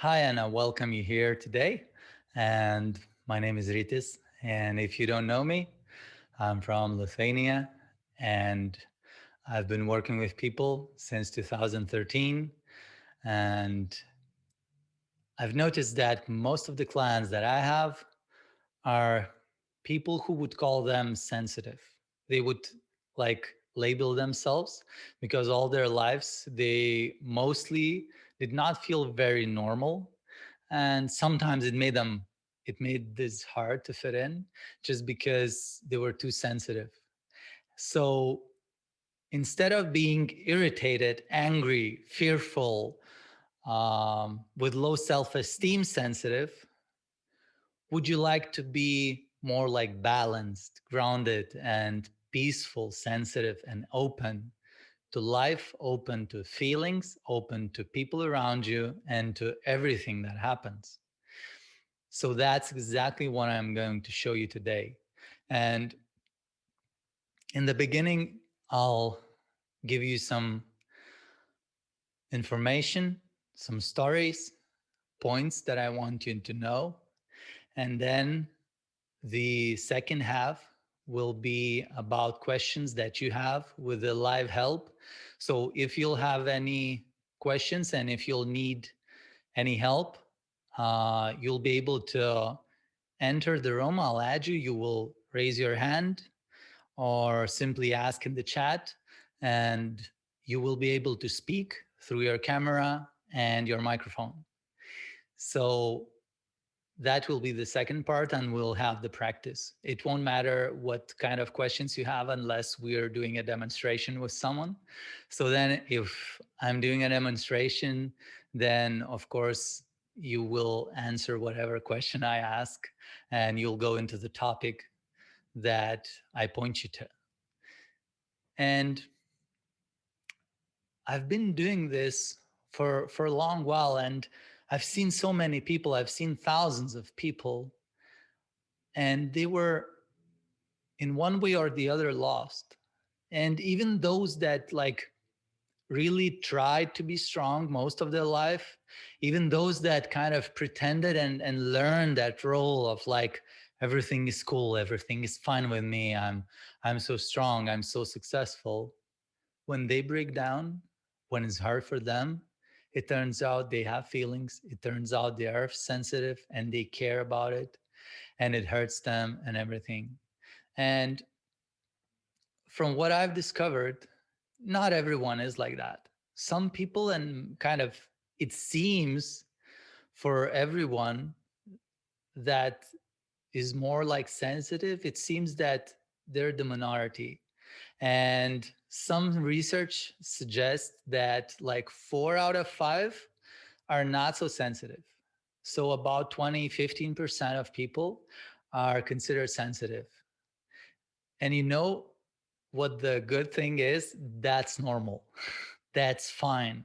Hi, and I welcome you here today. And my name is Rytis. And if you don't know me, I'm from Lithuania and I've been working with people since 2013. And I've noticed that most of the clients that I have are people who would call them sensitive. They would like label themselves because all their lives they mostly did not feel very normal, and sometimes it made this hard to fit in just because they were too sensitive. So instead of being irritated, angry, fearful, with low self-esteem, sensitive, would you like to be more like balanced, grounded, and peaceful, sensitive, and open to life, open to feelings, open to people around you, and to everything that happens? So that's exactly what I'm going to show you today. And in the beginning, I'll give you some information, some stories, points that I want you to know. And then the second half will be about questions that you have with the live help. So if you'll have any questions and if you'll need any help, you'll be able to enter the room. I'll add you. You will raise your hand or simply ask in the chat, and you will be able to speak through your camera and your microphone. So that will be the second part, and we'll have the practice. It won't matter what kind of questions you have unless we're doing a demonstration with someone. So then if I'm doing a demonstration, then of course you will answer whatever question I ask and you'll go into the topic that I point you to. And I've been doing this for a long while, and I've seen so many people. I've seen thousands of people, and they were in one way or the other lost. And even those that like really tried to be strong most of their life, even those that kind of pretended and learned that role of like everything is cool, everything is fine with me, I'm so strong, I'm so successful. When they break down, when it's hard for them, it turns out they have feelings, it turns out they are sensitive and they care about it, and it hurts them and everything. And from what I've discovered, not everyone is like that. Some people, and kind of it seems for everyone that is more like sensitive, it seems that they're the minority. And some research suggests that like 4 out of 5 are not so sensitive. So about 15% of people are considered sensitive. And you know what the good thing is? That's normal. That's fine,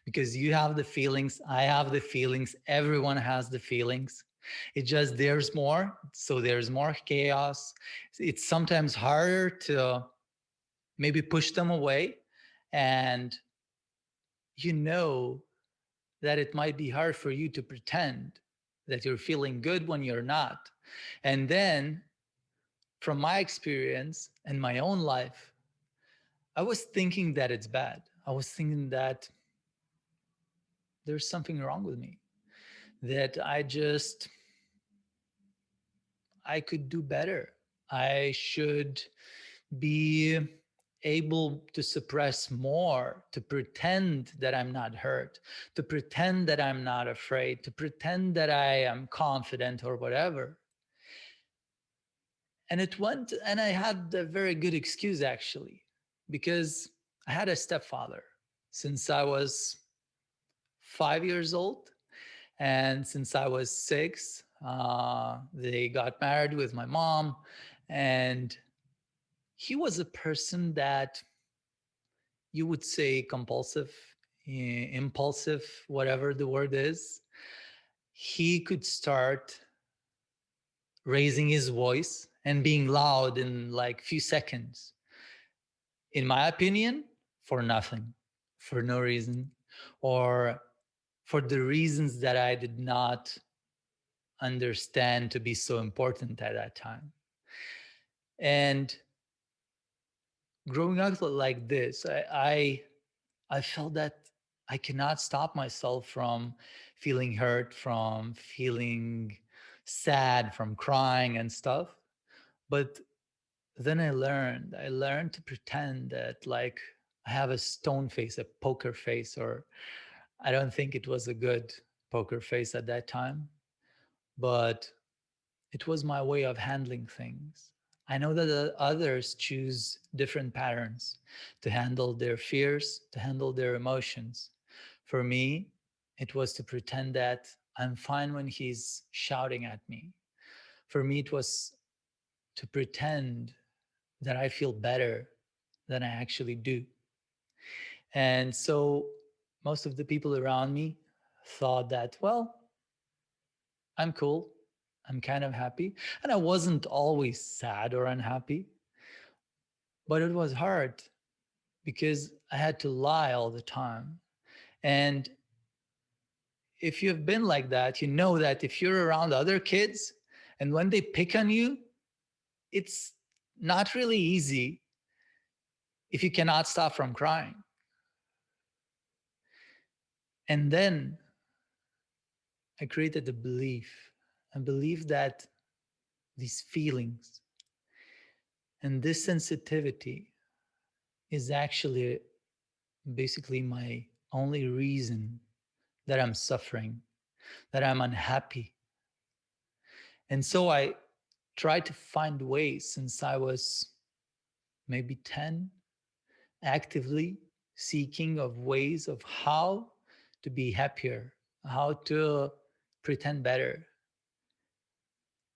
because you have the feelings, I have the feelings, everyone has the feelings. It just there's more, so there's more chaos. It's sometimes harder to maybe push them away, and you know that it might be hard for you to pretend that you're feeling good when you're not. And then from my experience and my own life, I was thinking that it's bad. I was thinking that there's something wrong with me, that I could do better. I should be able to suppress more, to pretend that I'm not hurt, to pretend that I'm not afraid, to pretend that I am confident or whatever. And it went, and I had a very good excuse actually, because I had a stepfather since I was 5 years old. And since I was 6, they got married with my mom. And he was a person that you would say compulsive, impulsive, whatever the word is. He could start raising his voice and being loud in like few seconds. In my opinion, for nothing, for no reason, or for the reasons that I did not understand to be so important at that time. And growing up like this, I felt that I cannot stop myself from feeling hurt, from feeling sad, from crying and stuff. But then I learned to pretend that like I have a stone face, a poker face, or I don't think it was a good poker face at that time, but it was my way of handling things. I know that others choose different patterns to handle their fears, to handle their emotions. For me, it was to pretend that I'm fine when he's shouting at me. For me, it was to pretend that I feel better than I actually do. And so most of the people around me thought that, well, I'm cool. I'm kind of happy. And I wasn't always sad or unhappy, but it was hard because I had to lie all the time. And if you've been like that, you know that if you're around other kids and when they pick on you, it's not really easy if you cannot stop from crying. And then I created a belief that these feelings and this sensitivity is actually basically my only reason that I'm suffering, that I'm unhappy. And so I tried to find ways since I was maybe 10, actively seeking of ways of how to be happier, how to pretend better.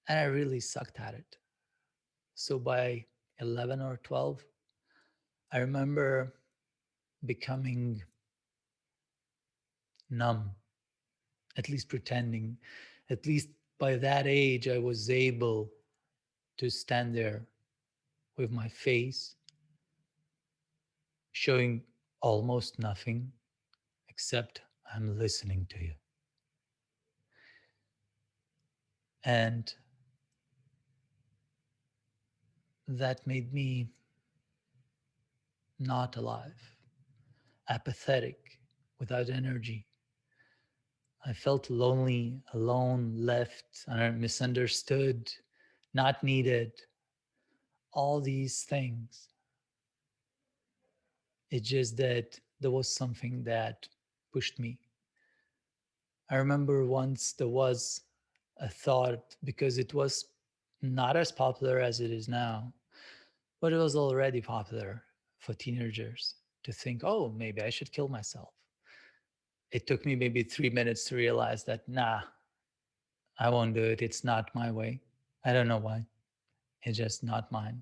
And I really sucked at it. So by 11 or 12, I remember becoming numb, at least pretending. At least by that age, I was able to stand there with my face showing almost nothing except I'm listening to you. And that made me not alive, apathetic, without energy. I felt lonely, alone, left, misunderstood, not needed, all these things. It's just that there was something that pushed me. I remember once there was a thought, because it was not as popular as it is now, but it was already popular for teenagers to think, oh, maybe I should kill myself. It took me maybe 3 minutes to realize that, nah, I won't do it. It's not my way. I don't know why. It's just not mine.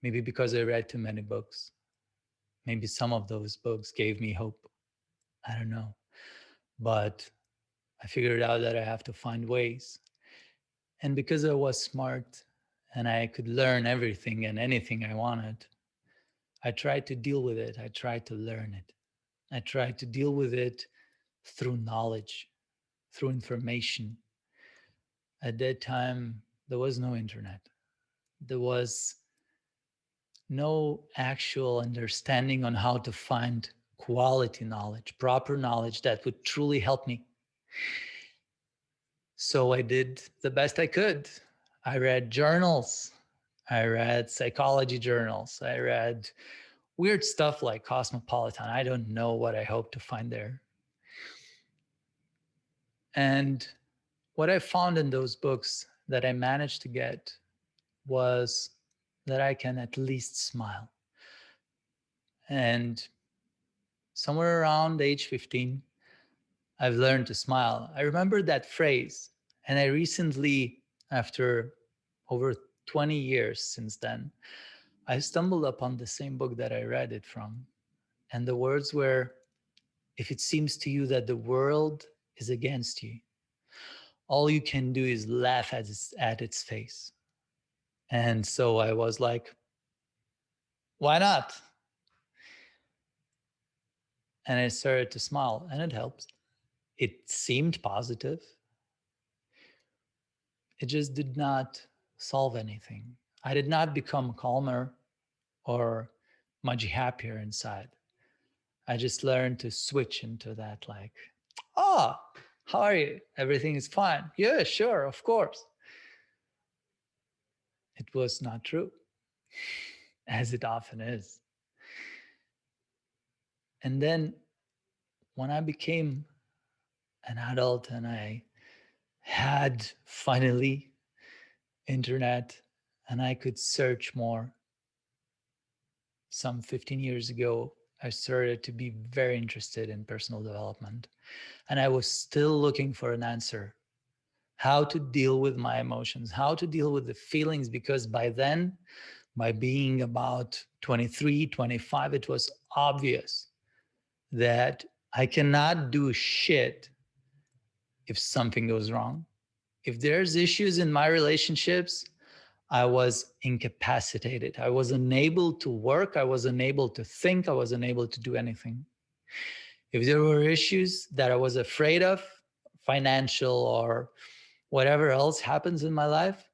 Maybe because I read too many books. Maybe some of those books gave me hope. I don't know. But I figured out that I have to find ways. And because I was smart and I could learn everything and anything I wanted, I tried to deal with it. I tried to learn it. I tried to deal with it through knowledge, through information. At that time, there was no internet. There was no actual understanding on how to find quality knowledge, proper knowledge that would truly help me. So I did the best I could. I read journals. I read psychology journals. I read weird stuff like Cosmopolitan. I don't know what I hope to find there. And what I found in those books that I managed to get was that I can at least smile. And somewhere around age 15, I've learned to smile. I remember that phrase. And I recently, after over 20 years since then, I stumbled upon the same book that I read it from. And the words were, if it seems to you that the world is against you, all you can do is laugh at its face. And so I was like, why not? And I started to smile, and it helps. It seemed positive. It just did not solve anything. I did not become calmer or much happier inside. I just learned to switch into that, like, oh, how are you? Everything is fine. Yeah, sure, of course. It was not true, as it often is. And then when I became an adult and I had finally internet and I could search more, some 15 years ago, I started to be very interested in personal development. And I was still looking for an answer, how to deal with my emotions, how to deal with the feelings, because by then, by being about 23, 25, it was obvious that I cannot do shit if something goes wrong. If there's issues in my relationships, I was incapacitated. I was unable to work. I was unable to think. I was unable to do anything. If there were issues that I was afraid of, financial or whatever else happens in my life,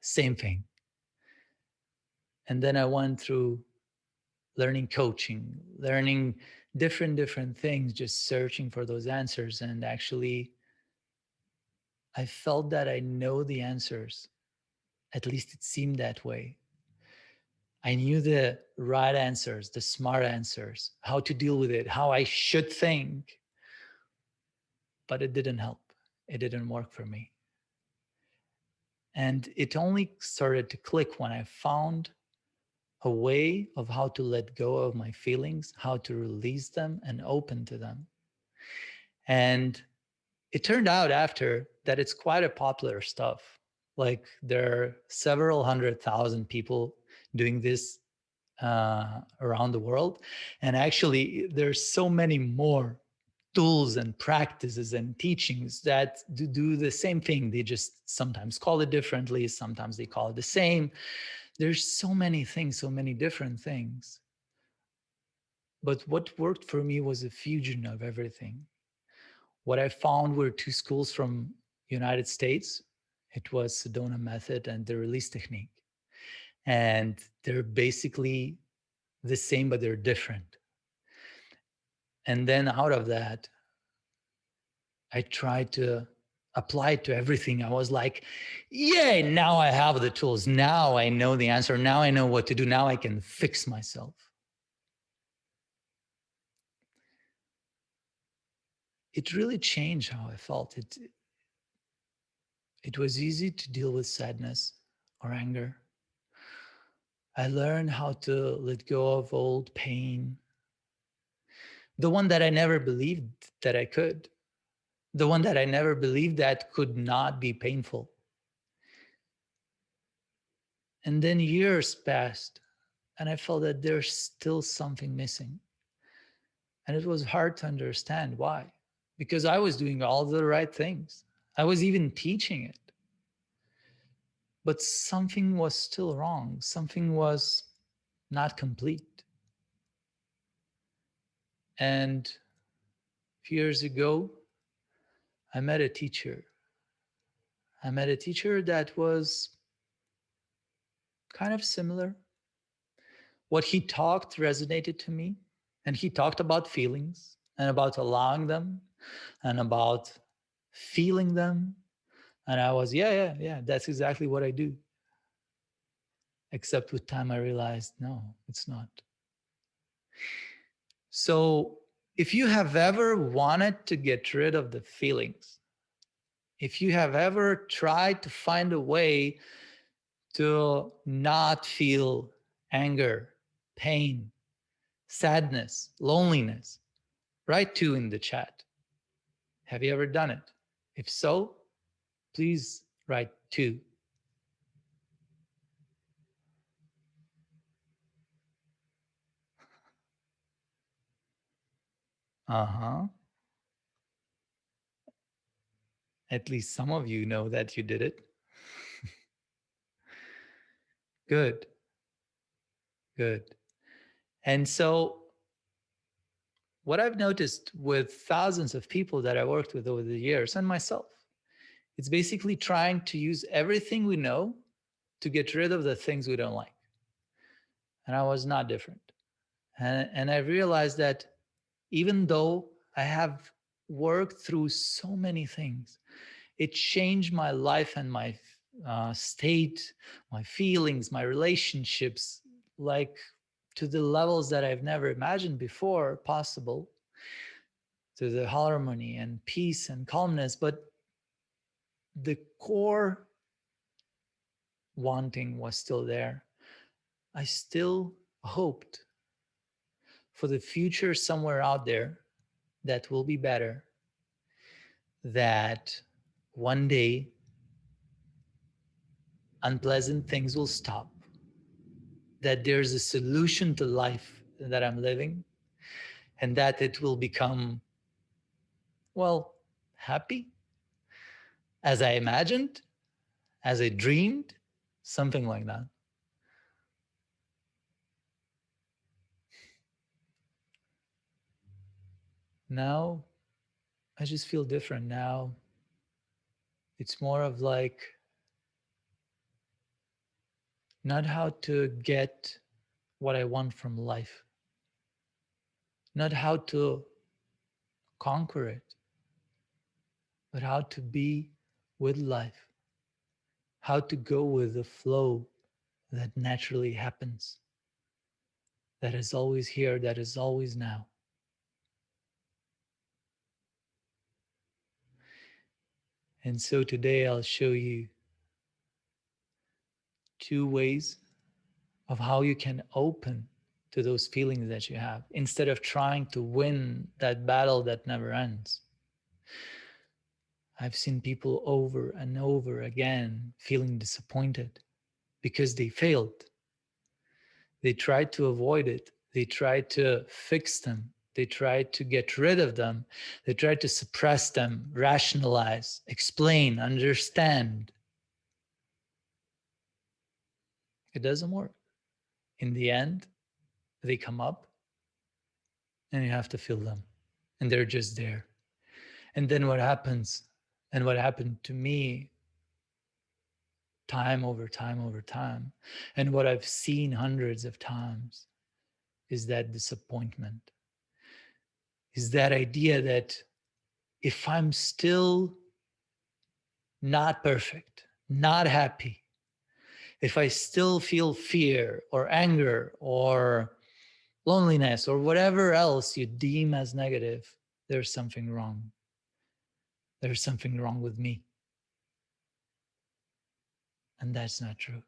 same thing. And then I went through learning coaching, learning different things, just searching for those answers. And actually, I felt that I know the answers. At least it seemed that way. I knew the right answers, the smart answers, how to deal with it, how I should think, but it didn't help. It didn't work for me. And it only started to click when I found a way of how to let go of my feelings, how to release them and open to them. And it turned out after that it's quite a popular stuff. Like there are several 100,000 people doing this around the world. And actually, there's so many more tools and practices and teachings that do the same thing. They just sometimes call it differently, sometimes they call it the same. There's so many things, so many different things. But what worked for me was a fusion of everything. What I found were two schools from United States. It was Sedona method and the release technique. And they're basically the same, but they're different. And then out of that, I tried to apply it to everything. I was like, yay, now I have the tools. Now I know the answer. Now I know what to do. Now I can fix myself. It really changed how I felt. It was easy to deal with sadness or anger. I learned how to let go of old pain, the one that I never believed that I could, the one that I never believed that could not be painful. And then years passed, and I felt that there's still something missing. And it was hard to understand why, because I was doing all the right things. I was even teaching it. But something was still wrong. Something was not complete. And a few years ago, I met a teacher. I met a teacher that was kind of similar. What he talked resonated to me. And he talked about feelings and about allowing them and about feeling them. And I was, yeah, that's exactly what I do. Except with time, I realized, no, it's not. So if you have ever wanted to get rid of the feelings, if you have ever tried to find a way to not feel anger, pain, sadness, loneliness, write two in the chat. Have you ever done it? If so, please write two. Uh-huh. At least some of you know that you did it. Good, good. And so what I've noticed with thousands of people that I worked with over the years and myself, it's basically trying to use everything we know to get rid of the things we don't like. And I was not different. And I realized that even though I have worked through so many things, it changed my life and my state, my feelings, my relationships, like to the levels that I've never imagined before possible, to the harmony and peace and calmness. But the core wanting was still there. I still hoped for the future somewhere out there that will be better, that one day unpleasant things will stop, that there's a solution to life that I'm living, and that it will become, well, happy as I imagined, as I dreamed, something like that. Now, I just feel different. Now, it's more of like not how to get what I want from life, not how to conquer it, but how to be with life, how to go with the flow that naturally happens, that is always here, that is always now. And so today I'll show you two ways of how you can open to those feelings that you have instead of trying to win that battle that never ends. I've seen people over and over again feeling disappointed because they failed. They tried to avoid it. They tried to fix them. They tried to get rid of them. They tried to suppress them, rationalize, explain, understand. It doesn't work. In the end, they come up and you have to feel them. And they're just there. And then what happens, and what happened to me time over time over time, and what I've seen hundreds of times, is that disappointment, is that idea that if I'm still not perfect, not happy, if I still feel fear or anger or loneliness or whatever else you deem as negative, there's something wrong. There's something wrong with me. And that's not true.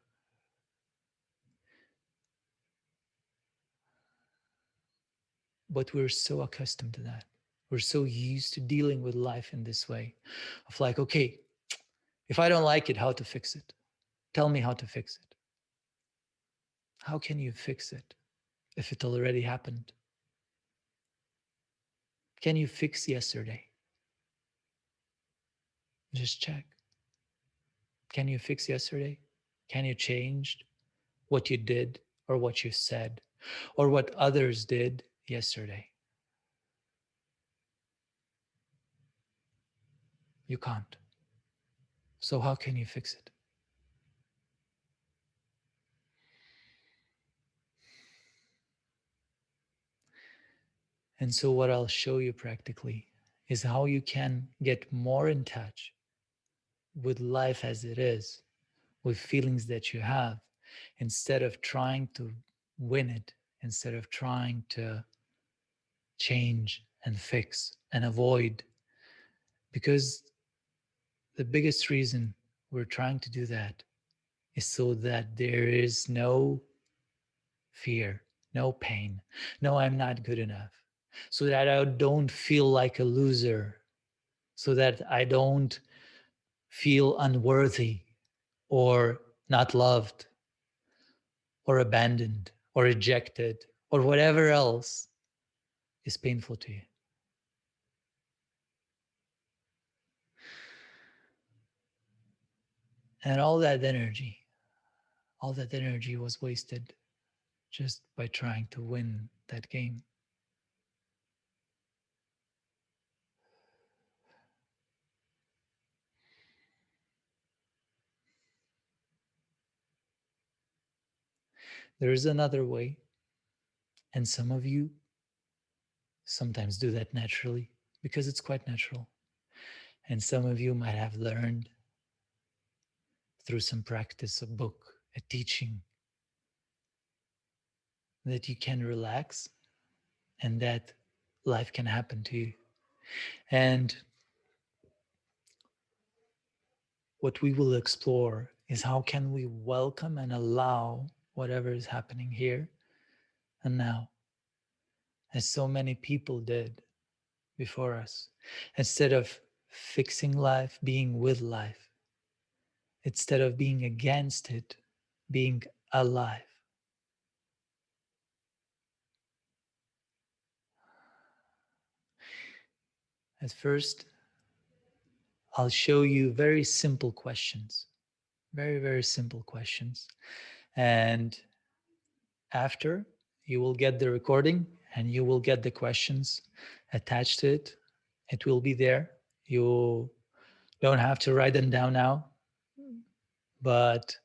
But we're so accustomed to that. We're so used to dealing with life in this way of like, okay, if I don't like it, how to fix it? Tell me how to fix it. How can you fix it if it already happened? Can you fix yesterday? Just check. Can you fix yesterday? Can you change what you did or what you said or what others did yesterday? You can't. So how can you fix it? And so what I'll show you practically is how you can get more in touch with life as it is, with feelings that you have, instead of trying to win it, instead of trying to change and fix and avoid. Because the biggest reason we're trying to do that is so that there is no fear, no pain, no, I'm not good enough, so that I don't feel like a loser, so that I don't feel unworthy or not loved or abandoned or rejected or whatever else is painful to you. And all that energy was wasted just by trying to win that game. There is another way. And some of you sometimes do that naturally because it's quite natural. And some of you might have learned through some practice, a book, a teaching, that you can relax and that life can happen to you. And what we will explore is how can we welcome and allow whatever is happening here and now, as so many people did before us, instead of fixing life, being with life, instead of being against it, being alive. At first, I'll show you very simple questions, very, very simple questions. And after, you will get the recording and you will get the questions attached to it. It will be there. You don't have to write them down now, but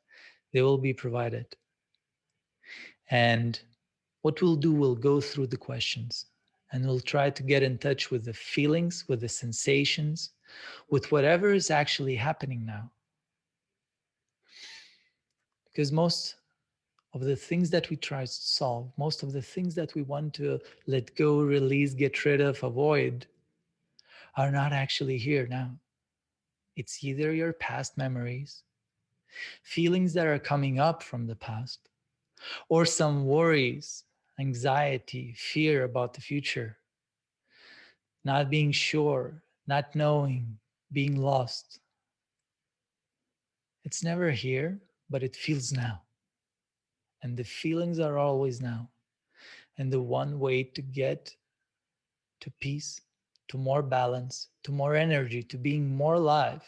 they will be provided. And what we'll do, we'll go through the questions and we'll try to get in touch with the feelings, with the sensations, with whatever is actually happening now. Because most of the things that we try to solve, most of the things that we want to let go, release, get rid of, avoid, are not actually here now. It's either your past memories, feelings that are coming up from the past, or some worries, anxiety, fear about the future, not being sure, not knowing, being lost. It's never here, but it feels now. And the feelings are always now. And the one way to get to peace, to more balance, to more energy, to being more alive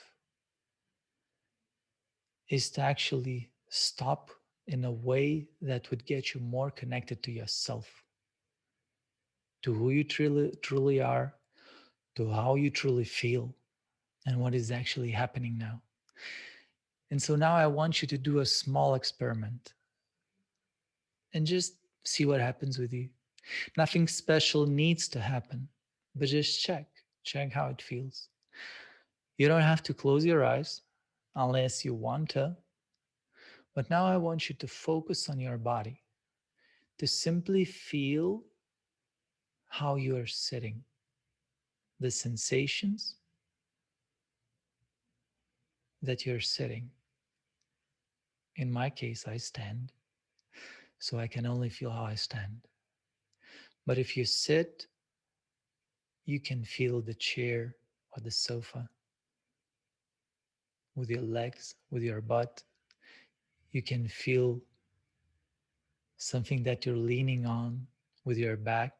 is to actually stop in a way that would get you more connected to yourself, to who you truly are, to how you truly feel, and what is actually happening now. And so now I want you to do a small experiment and just see what happens with you. Nothing special needs to happen, but just check how it feels. You don't have to close your eyes unless you want to. But now I want you to focus on your body, to simply feel how you are sitting, the sensations that you're sitting. In my case, I stand, so I can only feel how I stand. But if you sit, you can feel the chair or the sofa with your legs, with your butt. You can feel something that you're leaning on with your back.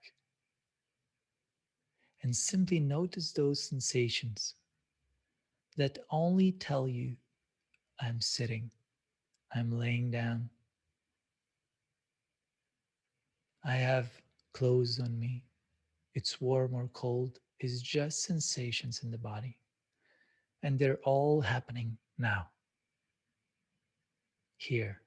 And simply notice those sensations that only tell you, I'm sitting, I'm laying down, I have clothes on me, it's warm or cold, it's just sensations in the body. And they're all happening now, here.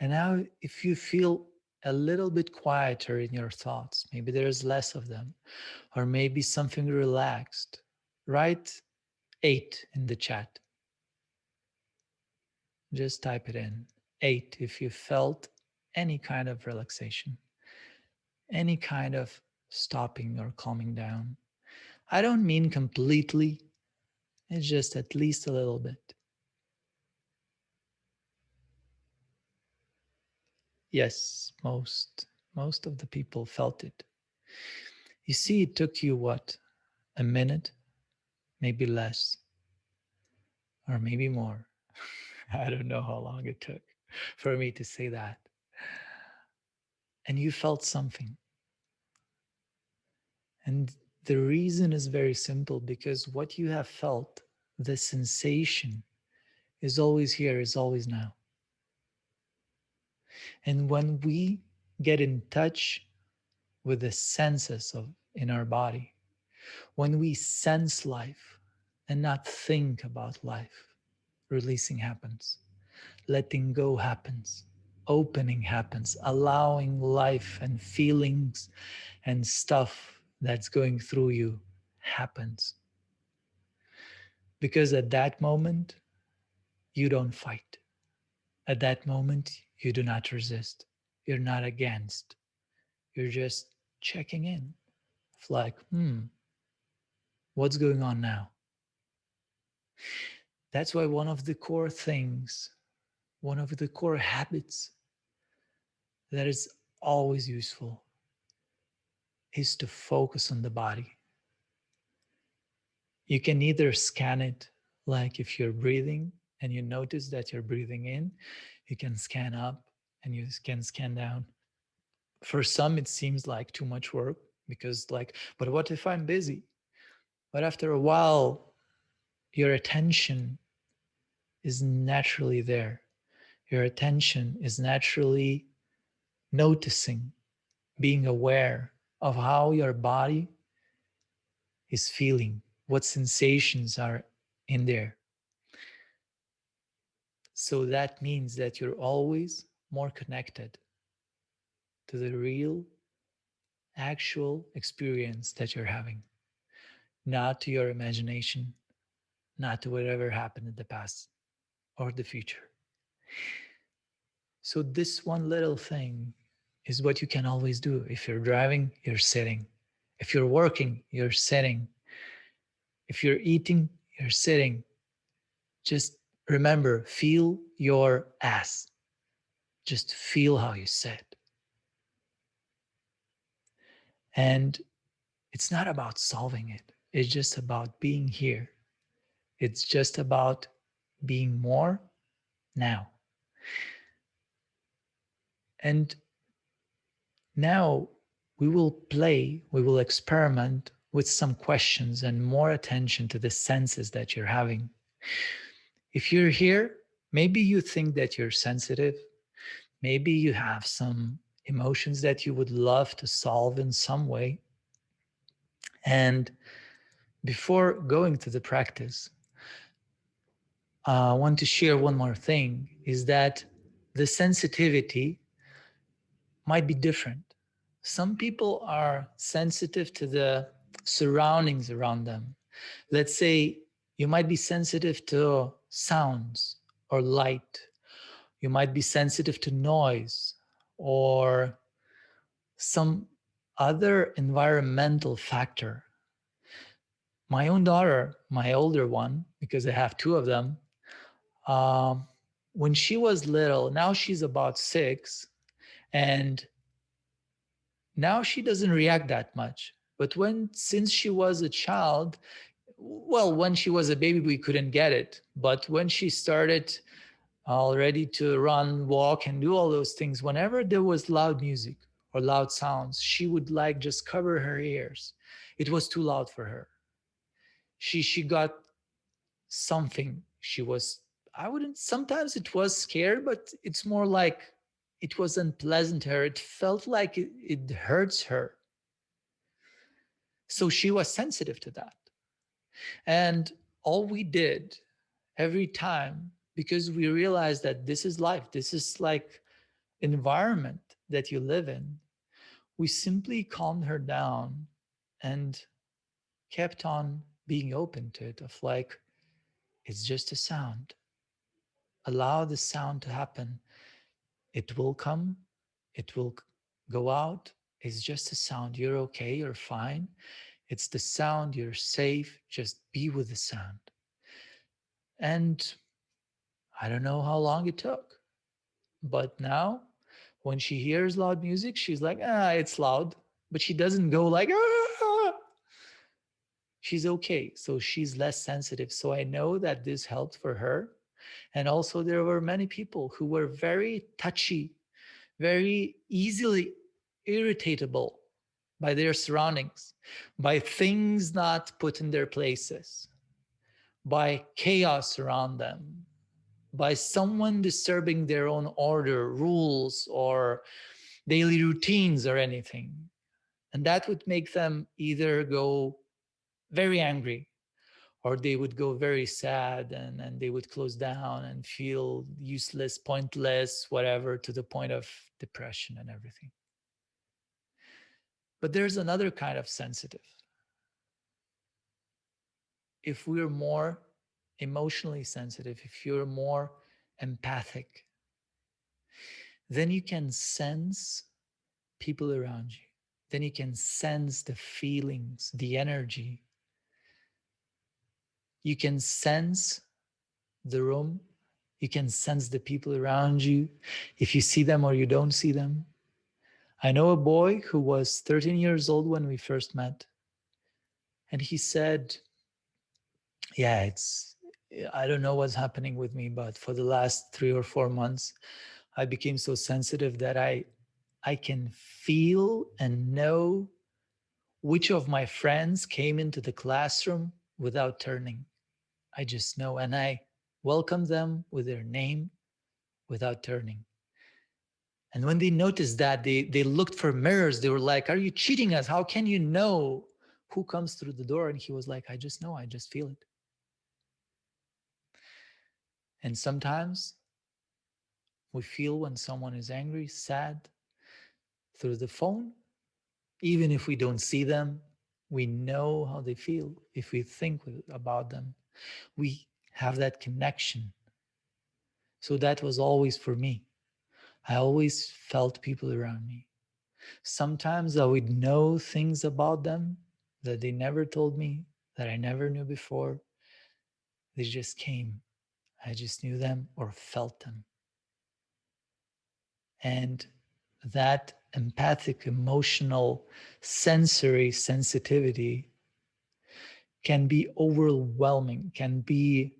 And now, if you feel a little bit quieter in your thoughts, maybe there's less of them, or maybe something relaxed, write 8 in the chat. Just type it in. 8 if you felt any kind of relaxation, any kind of stopping or calming down. I don't mean completely, it's just at least a little bit. Yes, most of the people felt it. You see, it took you what? A minute, maybe less, or maybe more. I don't know how long it took for me to say that. And you felt something. And the reason is very simple, because what you have felt, the sensation, is always here, is always now. And when we get in touch with the senses of in our body, when we sense life and not think about life, releasing happens, letting go happens, opening happens, allowing life and feelings and stuff that's going through you happens. Because at that moment, you don't fight. At that moment, you do not resist. You're not against. You're just checking in. It's like, what's going on now? That's why one of the core things, one of the core habits that is always useful is to focus on the body. You can either scan it, like if you're breathing and you notice that you're breathing in, you can scan up and you can scan down. For some, it seems like too much work because, like, but what if I'm busy? But after a while, your attention is naturally there. Your attention is naturally noticing, being aware of how your body is feeling, what sensations are in there. So that means that you're always more connected to the real, actual experience that you're having, not to your imagination, not to whatever happened in the past or the future. So, this one little thing is what you can always do. If you're driving, you're sitting. If you're working, you're sitting. If you're eating, you're sitting. Just remember, feel your ass. Just feel how you sit. And it's not about solving it, it's just about being here. It's just about being more now. And now we will experiment with some questions and more attention to the senses that you're having. If you're here, maybe you think that you're sensitive. Maybe you have some emotions that you would love to solve in some way. And before going to the practice, I want to share one more thing is that the sensitivity might be different. Some people are sensitive to the surroundings around them. Let's say you might be sensitive to sounds or light. You might be sensitive to noise or some other environmental factor. My own daughter, my older one, because I have two of them, um, when she was little, now she's about 6, and now she doesn't react that much. But since she was a child, well, when she was a baby, we couldn't get it. But when she started already to run, walk, and do all those things, whenever there was loud music or loud sounds, she would like just cover her ears. It was too loud for her. She got something. She was, I wouldn't, sometimes it was scared, but it's more like it was unpleasant to her. It felt like it hurts her. So she was sensitive to that. And all we did every time, because we realized that this is life, this is like environment that you live in, we simply calmed her down and kept on being open to it, of like, it's just a sound. Allow the sound to happen. It will come, it will go out. It's just a sound. You're okay, you're fine. It's the sound, you're safe. Just be with the sound. And I don't know how long it took, but now when she hears loud music, she's like, it's loud. But she doesn't go like, ah. She's okay. So she's less sensitive. So I know that this helped for her. And also, there were many people who were very touchy, very easily irritatable by their surroundings, by things not put in their places, by chaos around them. by someone disturbing their own order, rules, or daily routines or anything. And that would make them either go very angry, or they would go very sad, and they would close down and feel useless, pointless, whatever, to the point of depression and everything. But there's another kind of sensitive. If we're more emotionally sensitive, if you're more empathic, then you can sense people around you. Then you can sense the feelings, the energy. You can sense the room. You can sense the people around you, if you see them or you don't see them. I know a boy who was 13 years old when we first met. And he said, yeah, I don't know what's happening with me, but for the last 3 or 4 months, I became so sensitive that I can feel and know which of my friends came into the classroom without turning. I just know. And I welcome them with their name without turning. And when they noticed that, they looked for mirrors. They were like, are you cheating us? How can you know who comes through the door? And he was like, I just know. I just feel it. And sometimes we feel when someone is angry, sad, through the phone. Even if we don't see them, we know how they feel if we think about them. We have that connection. So that was always for me. I always felt people around me. Sometimes I would know things about them that they never told me, that I never knew before. They just came. I just knew them or felt them. And that empathic, emotional, sensory sensitivity can be overwhelming, can be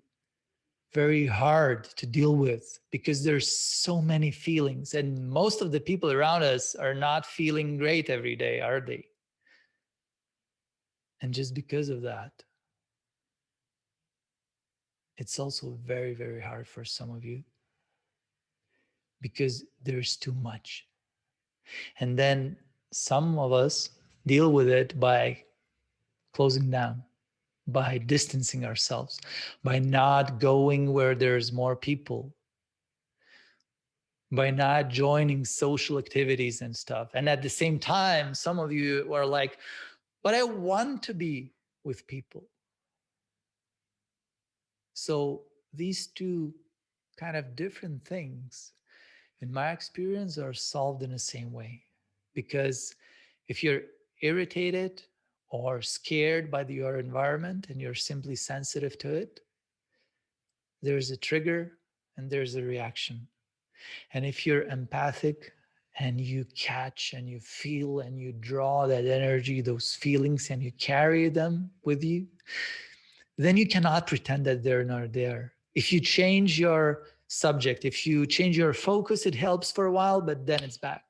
very hard to deal with, because there's so many feelings, and most of the people around us are not feeling great every day, are they? And just because of that, it's also very, very hard for some of you, because there's too much. And then some of us deal with it by closing down, by distancing ourselves, by not going where there's more people, by not joining social activities and stuff. And at the same time, some of you are like, but I want to be with people. So these two kind of different things, in my experience, are solved in the same way. Because if you're irritated or scared by your environment and you're simply sensitive to it, there's a trigger and there's a reaction. And if you're empathic and you catch and you feel and you draw that energy, those feelings, and you carry them with you, then you cannot pretend that they're not there. If you change your subject, if you change your focus, it helps for a while, but then it's back.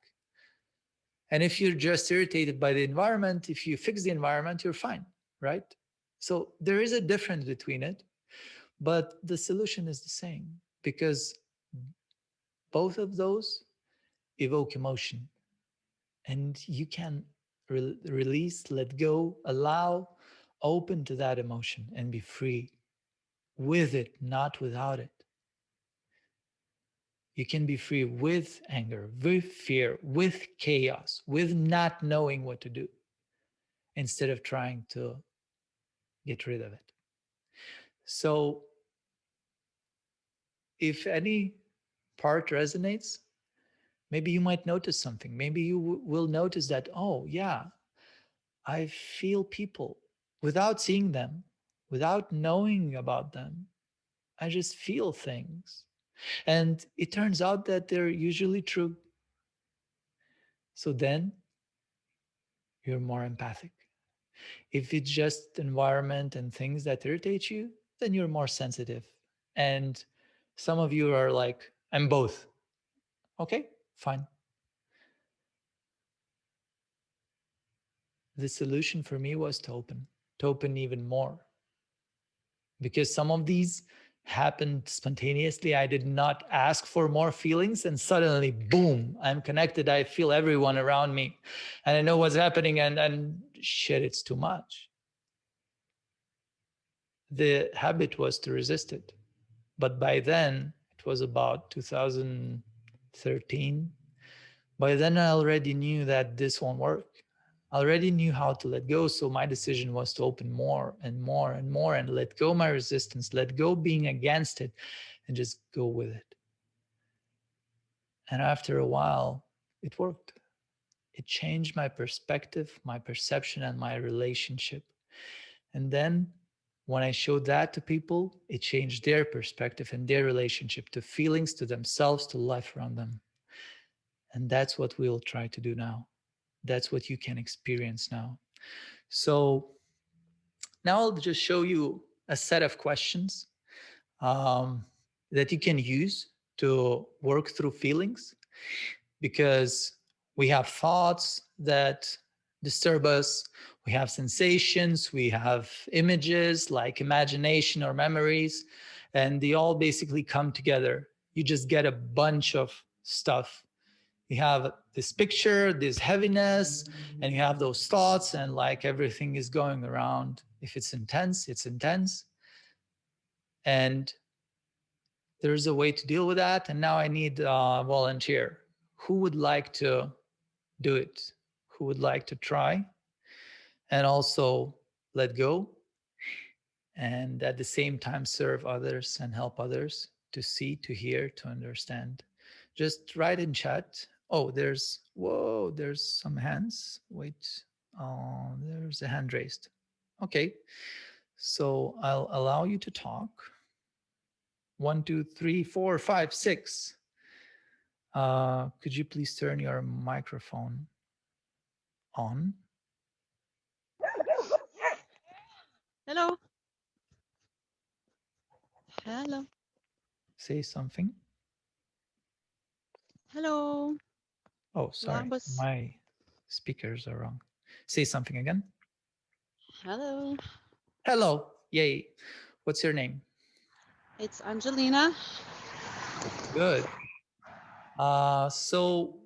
And if you're just irritated by the environment, if you fix the environment, you're fine, right? So there is a difference between it, but the solution is the same, because both of those evoke emotion, and you can release, let go, allow, open to that emotion and be free with it, not without it. You can be free with anger, with fear, with chaos, with not knowing what to do, instead of trying to get rid of it. So if any part resonates, maybe you might notice something. Maybe you will notice that, oh, yeah, I feel people without seeing them, without knowing about them. I just feel things. And it turns out that they're usually true. So then you're more empathic. If it's just environment and things that irritate you, then you're more sensitive. And some of you are like, I'm both. Okay, fine. The solution for me was to open even more. Because some of these happened spontaneously. I did not ask for more feelings, and suddenly, boom, I'm connected. I feel everyone around me, and I know what's happening. And shit, it's too much. The habit was to resist it, but by then it was about 2013. By then, I already knew that this won't work. I already knew how to let go. So my decision was to open more and more and more and let go my resistance, let go being against it, and just go with it. And after a while, it worked. It changed my perspective, my perception, and my relationship. And then when I showed that to people, it changed their perspective and their relationship to feelings, to themselves, to life around them. And that's what we'll try to do now. That's what you can experience now. So now I'll just show you a set of questions um, that you can use to work through feelings, because we have thoughts that disturb us, we have sensations, we have images like imagination or memories, and they all basically come together. You just get a bunch of stuff. You have this picture, this heaviness, and you have those thoughts, and like everything is going around. If it's intense, it's intense. And there's a way to deal with that. And now I need a volunteer. Who would like to do it? Who would like to try and also let go, and at the same time serve others and help others to see, to hear, to understand? Just write in chat. Oh, there's some hands. Wait, there's a hand raised. Okay, so I'll allow you to talk. 1, 2, 3, 4, 5, 6. Could you please turn your microphone on? Hello. Hello. Say something. Hello. Oh, sorry, Labas. my speakers are wrong. Say something again. Hello. Hello. Yay. What's your name? It's Angelina. Good. So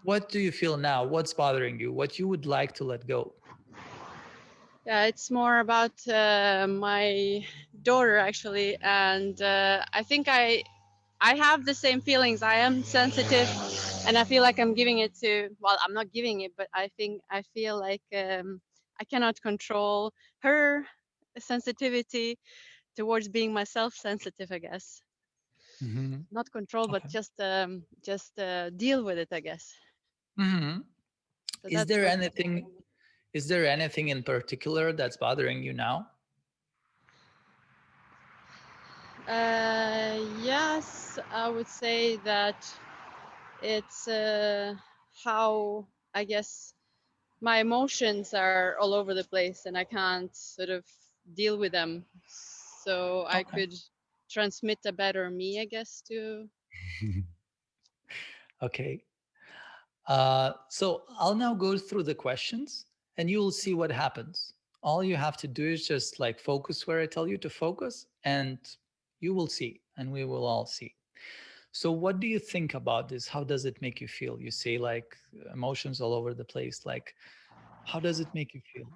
what do you feel now? What's bothering you? What you would like to let go? Yeah, it's more about my daughter actually, and I think I have the same feelings. I am sensitive, and I feel like I'm giving it to. Well, I'm not giving it, but I feel like I cannot control her sensitivity towards being myself sensitive. I guess Mm-hmm. not control, but Okay. just deal with it. I guess. Mm-hmm. So Is that's there what. anything? Is there anything in particular that's bothering you now? Yes, I would say that it's how I guess my emotions are all over the place and I can't sort of deal with them. So I Okay. could transmit a better me, I guess, to. Okay. So I'll now go through the questions and you will see what happens. All you have to do is just like focus where I tell you to focus, and you will see, and we will all see. So, what do you think about this? How does it make you feel? You say like emotions all over the place. Like, how does it make you feel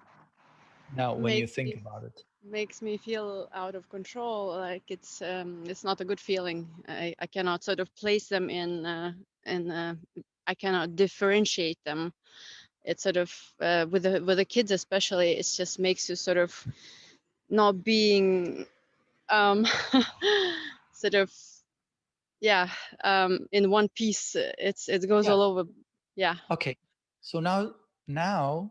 now when you makes think me about it? makes me feel out of control, like it's not a good feeling. I cannot sort of place them in I cannot differentiate them. It's sort of with the kids especially, it just makes you sort of not being um sort of, yeah, in one piece. It goes Yeah. all over. Yeah. Okay. So now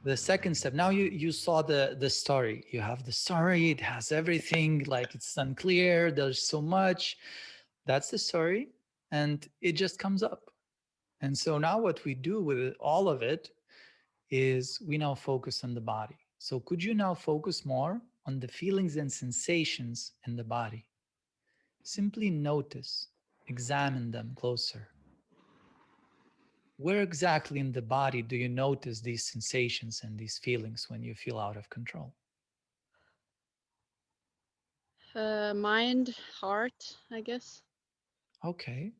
the second step. Now you saw the story. You have the story. It has everything. Like it's unclear. There's so much. That's the story, and it just comes up. And so now what we do with all of it is we now focus on the body. So could you now focus more on the feelings and sensations in the body? Simply notice, examine them closer. Where exactly in the body do you notice these sensations and these feelings when you feel out of control? Mind, heart, I guess. Okay.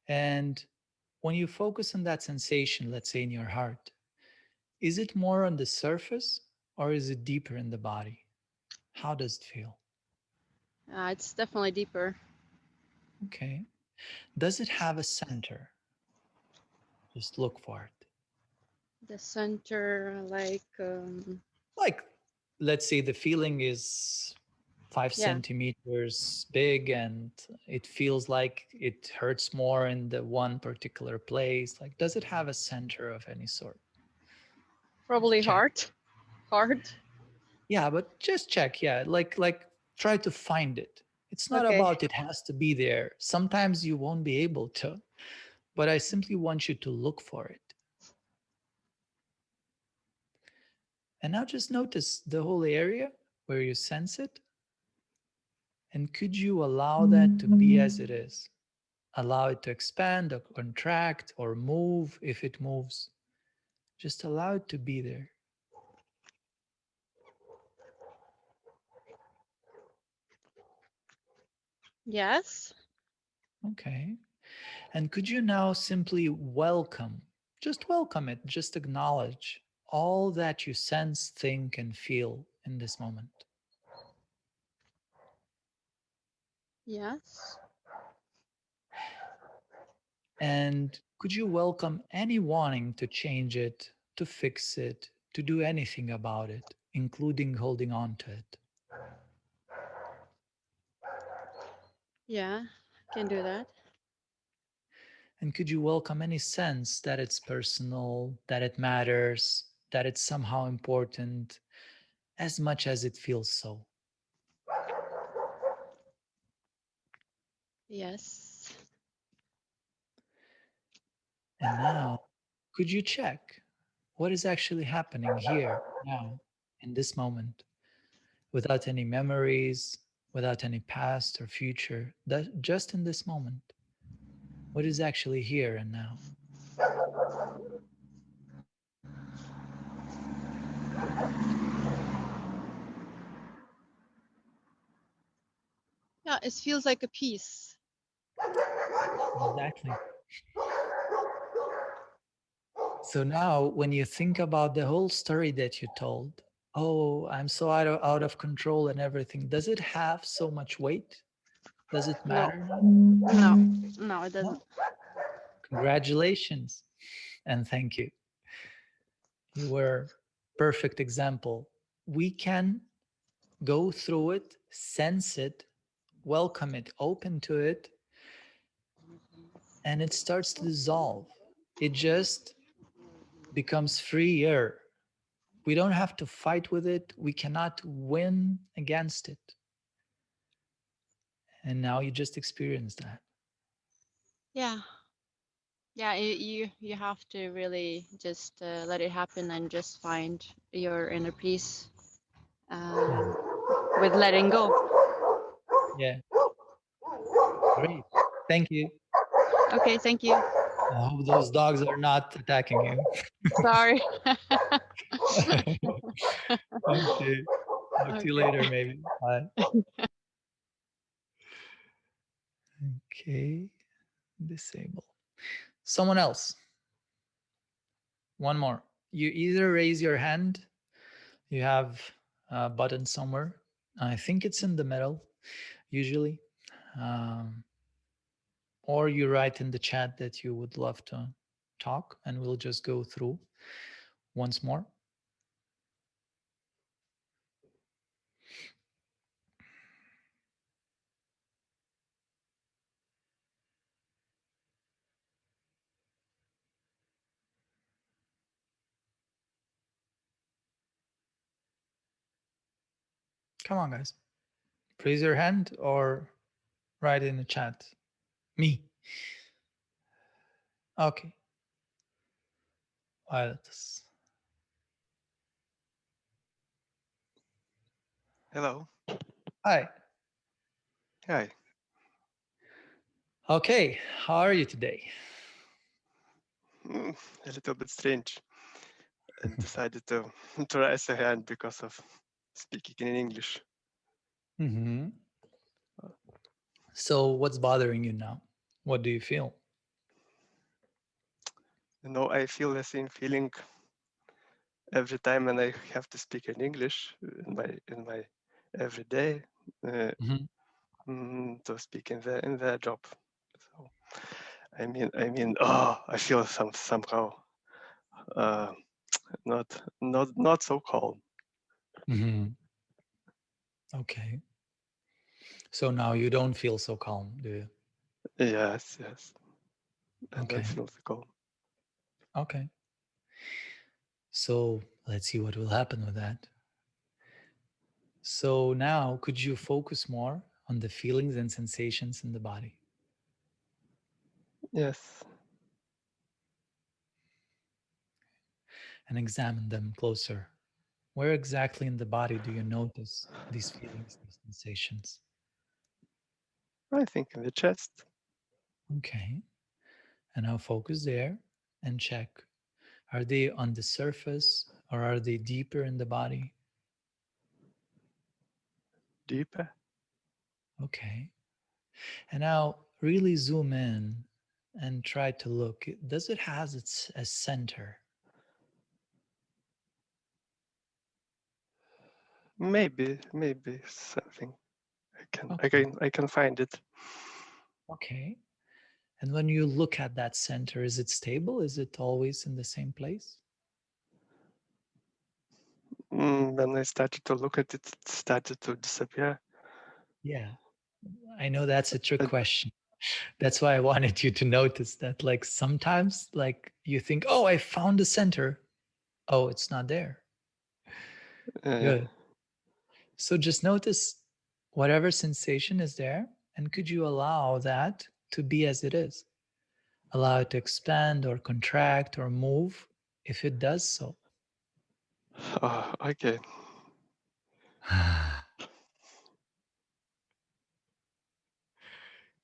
And when you focus on that sensation, let's say in your heart, is it more on the surface or is it deeper in the body? How does it feel? It's definitely deeper. Okay. Does it have a center? Just look for it. The center, like, Like, let's say the feeling is five yeah, centimeters big and it feels like it hurts more in the one particular place. Like, does it have a center of any sort? Just probably check. heart. Heart. Yeah, but just check. Yeah, like try to find it. It's not Okay. about it has to be there. Sometimes you won't be able to, but I simply want you to look for it. And now just notice the whole area where you sense it. And could you allow that to be as it is? Allow it to expand or contract or move if it moves. Just allow it to be there. Yes. Okay. And could you now simply welcome, just welcome it, just acknowledge all that you sense, think, and feel in this moment? Yes. And could you welcome any wanting to change it, to fix it, to do anything about it, including holding on to it? Yeah. Can do that. And could you welcome any sense that it's personal, that it matters, that it's somehow important, as much as it feels so? Yes. And now, could you check what is actually happening here, now, in this moment, without any memories, without any past or future, that just in this moment, what is actually here and now? Yeah. It feels like a peace. Exactly. So now, when you think about the whole story that you told, oh, I'm so out of control and everything, does it have so much weight? Does it No. matter now? No. No, it doesn't. No. Congratulations and thank you. You were perfect example. We can go through it, sense it, welcome it, open to it, and it starts to dissolve. It just becomes freer. We don't have to fight with it. We cannot win against it. And now you just experience that. Yeah. Yeah. You have to really just let it happen and just find your inner peace Yeah. um, with letting go. Yeah. Great. Thank you. Okay. Thank you. I hope those dogs are not attacking you. Sorry. Okay. Talk to you Okay. later, maybe. Bye. Okay. Disable. Someone else. One more. You either raise your hand, you have a button somewhere. I think it's in the middle, usually. Um, or you write in the chat that you would love to talk, and we'll just go through once more. Come on, guys. Raise your hand or write in the chat. Me. Okay. Violet. Hello. Hi. Hi. Okay. How are you today? A little bit strange and decided to, to raise a hand because of speaking in English. Mm-hmm. So, what's bothering you now? What do you feel? I feel the same feeling every time when I have to speak in English in my everyday uh, Mhm. to speak in the job. So oh, I feel somehow uh, not so calm. Mhm. Okay. So now you don't feel so calm, do you? Yes, yes, I don't Okay. feel so calm. Okay. So let's see what will happen with that. So now, could you focus more on the feelings and sensations in the body Yes. and examine them closer? Where exactly in the body do you notice these feelings, these sensations? I think in the chest. Okay. And now focus there and check. Are they on the surface or are they deeper in the body? Deeper. Okay. And now really zoom in and try to look. Does it has its a center? Maybe something. I can I Okay. can I can find it. Okay. And when you look at that center, is it stable? Is it always in the same place? When I started to look at it, it started to disappear. Yeah. I know that's a trick Uh, question. That's why I wanted you to notice that. Like sometimes, like you think, oh, I found the center. Oh, it's not there. yeah. Good. So just notice whatever sensation is there. And could you allow that to be as it is? Allow it to expand or contract or move if it does so. Oh, okay.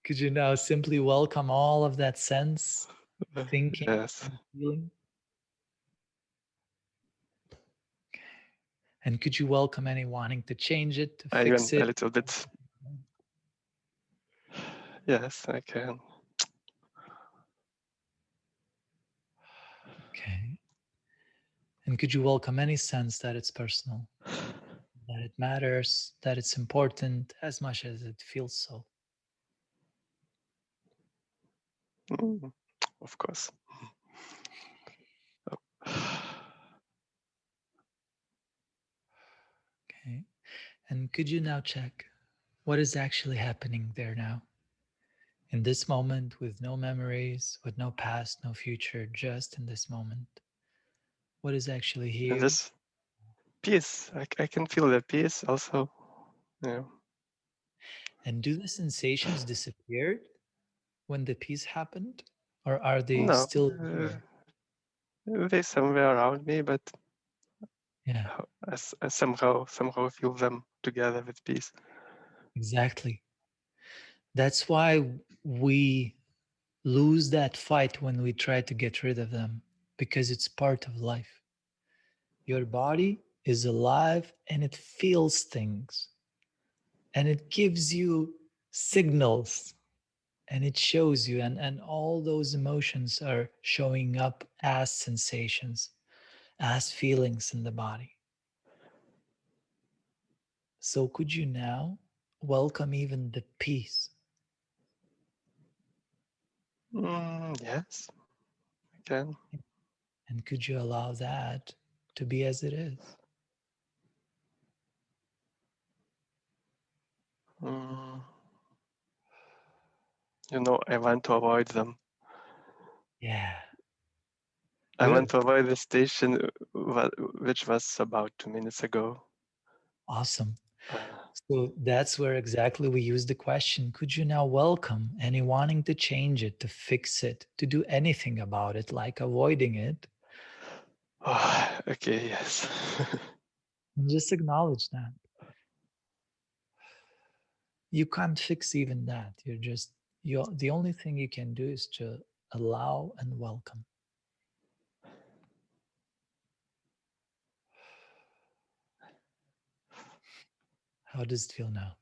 Could you now simply welcome all of that sense, Uh, thinking, yes. and feeling? And could you welcome any wanting to change it, to I even fix a it? little bit. Yes, I can. Okay. And could you welcome any sense that it's personal, that it matters, that it's important as much as it feels so? Mm, of course. Okay. And could you now check what is actually happening there now? In this moment, with no memories, with no past, no future, just in this moment. What is actually And here? this peace, I can feel the peace also. Yeah. And do the sensations disappeared when the peace happened? Or are they No, still there? they somewhere around me, but Yeah, I somehow feel them together with peace. exactly. That's why we lose that fight when we try to get rid of them, because it's part of life. Your body is alive and it feels things and it gives you signals and it shows you, and all those emotions are showing up as sensations, as feelings in the body. So could you now welcome even the peace? Yes, I can. And could you allow that to be as it is? Mm, I want to avoid them. Yeah, I want good. to avoid the station which was about 2 minutes ago. Awesome. Uh, So that's where exactly we use the question. Could you now welcome any wanting to change it, to fix it, to do anything about it, like avoiding it? okay, yes. And just acknowledge that. You can't fix even that. The only thing you can do is to allow and welcome. How does it feel now?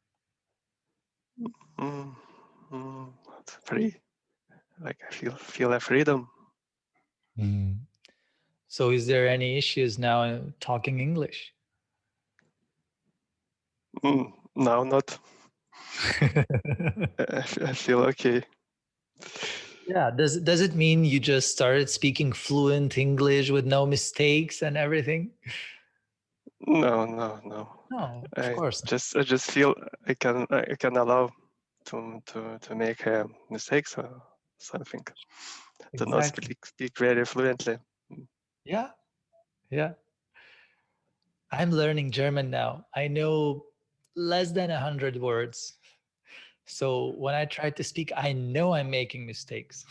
Mm. Free. Like I feel a freedom. Mm. So, is there any issues now talking English? Now not. I feel okay. Yeah. Does it mean you just started speaking fluent English with no mistakes and everything? No. No, of course not. I just feel I can allow to make mistakes or something. To not Exactly. speak very fluently. Yeah. Yeah. I'm learning German now. I know less than 100 words. So when I try to speak, I know I'm making mistakes.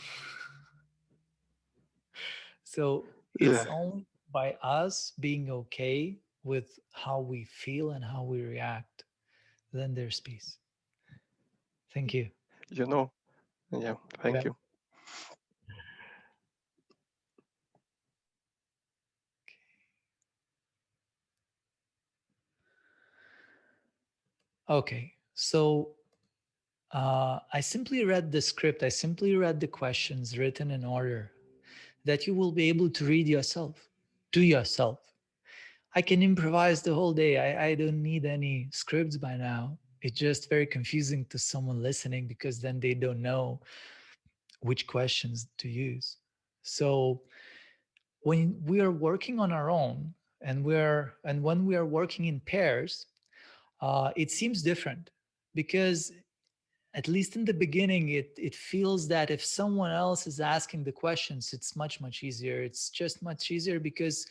So it's Yeah, only by us being okay with how we feel and how we react, then there's peace. Thank you. you know. Yeah, thank Yeah. you. Okay. So I simply read the script. I simply read the questions written in order that you will be able to read yourself, to yourself. I can improvise the whole day. I don't need any scripts by now. It's just very confusing to someone listening because then they don't know which questions to use. So when we are working on our own and when we are working in pairs, it seems different because at least in the beginning, it feels that if someone else is asking the questions, it's much easier. It's just much easier because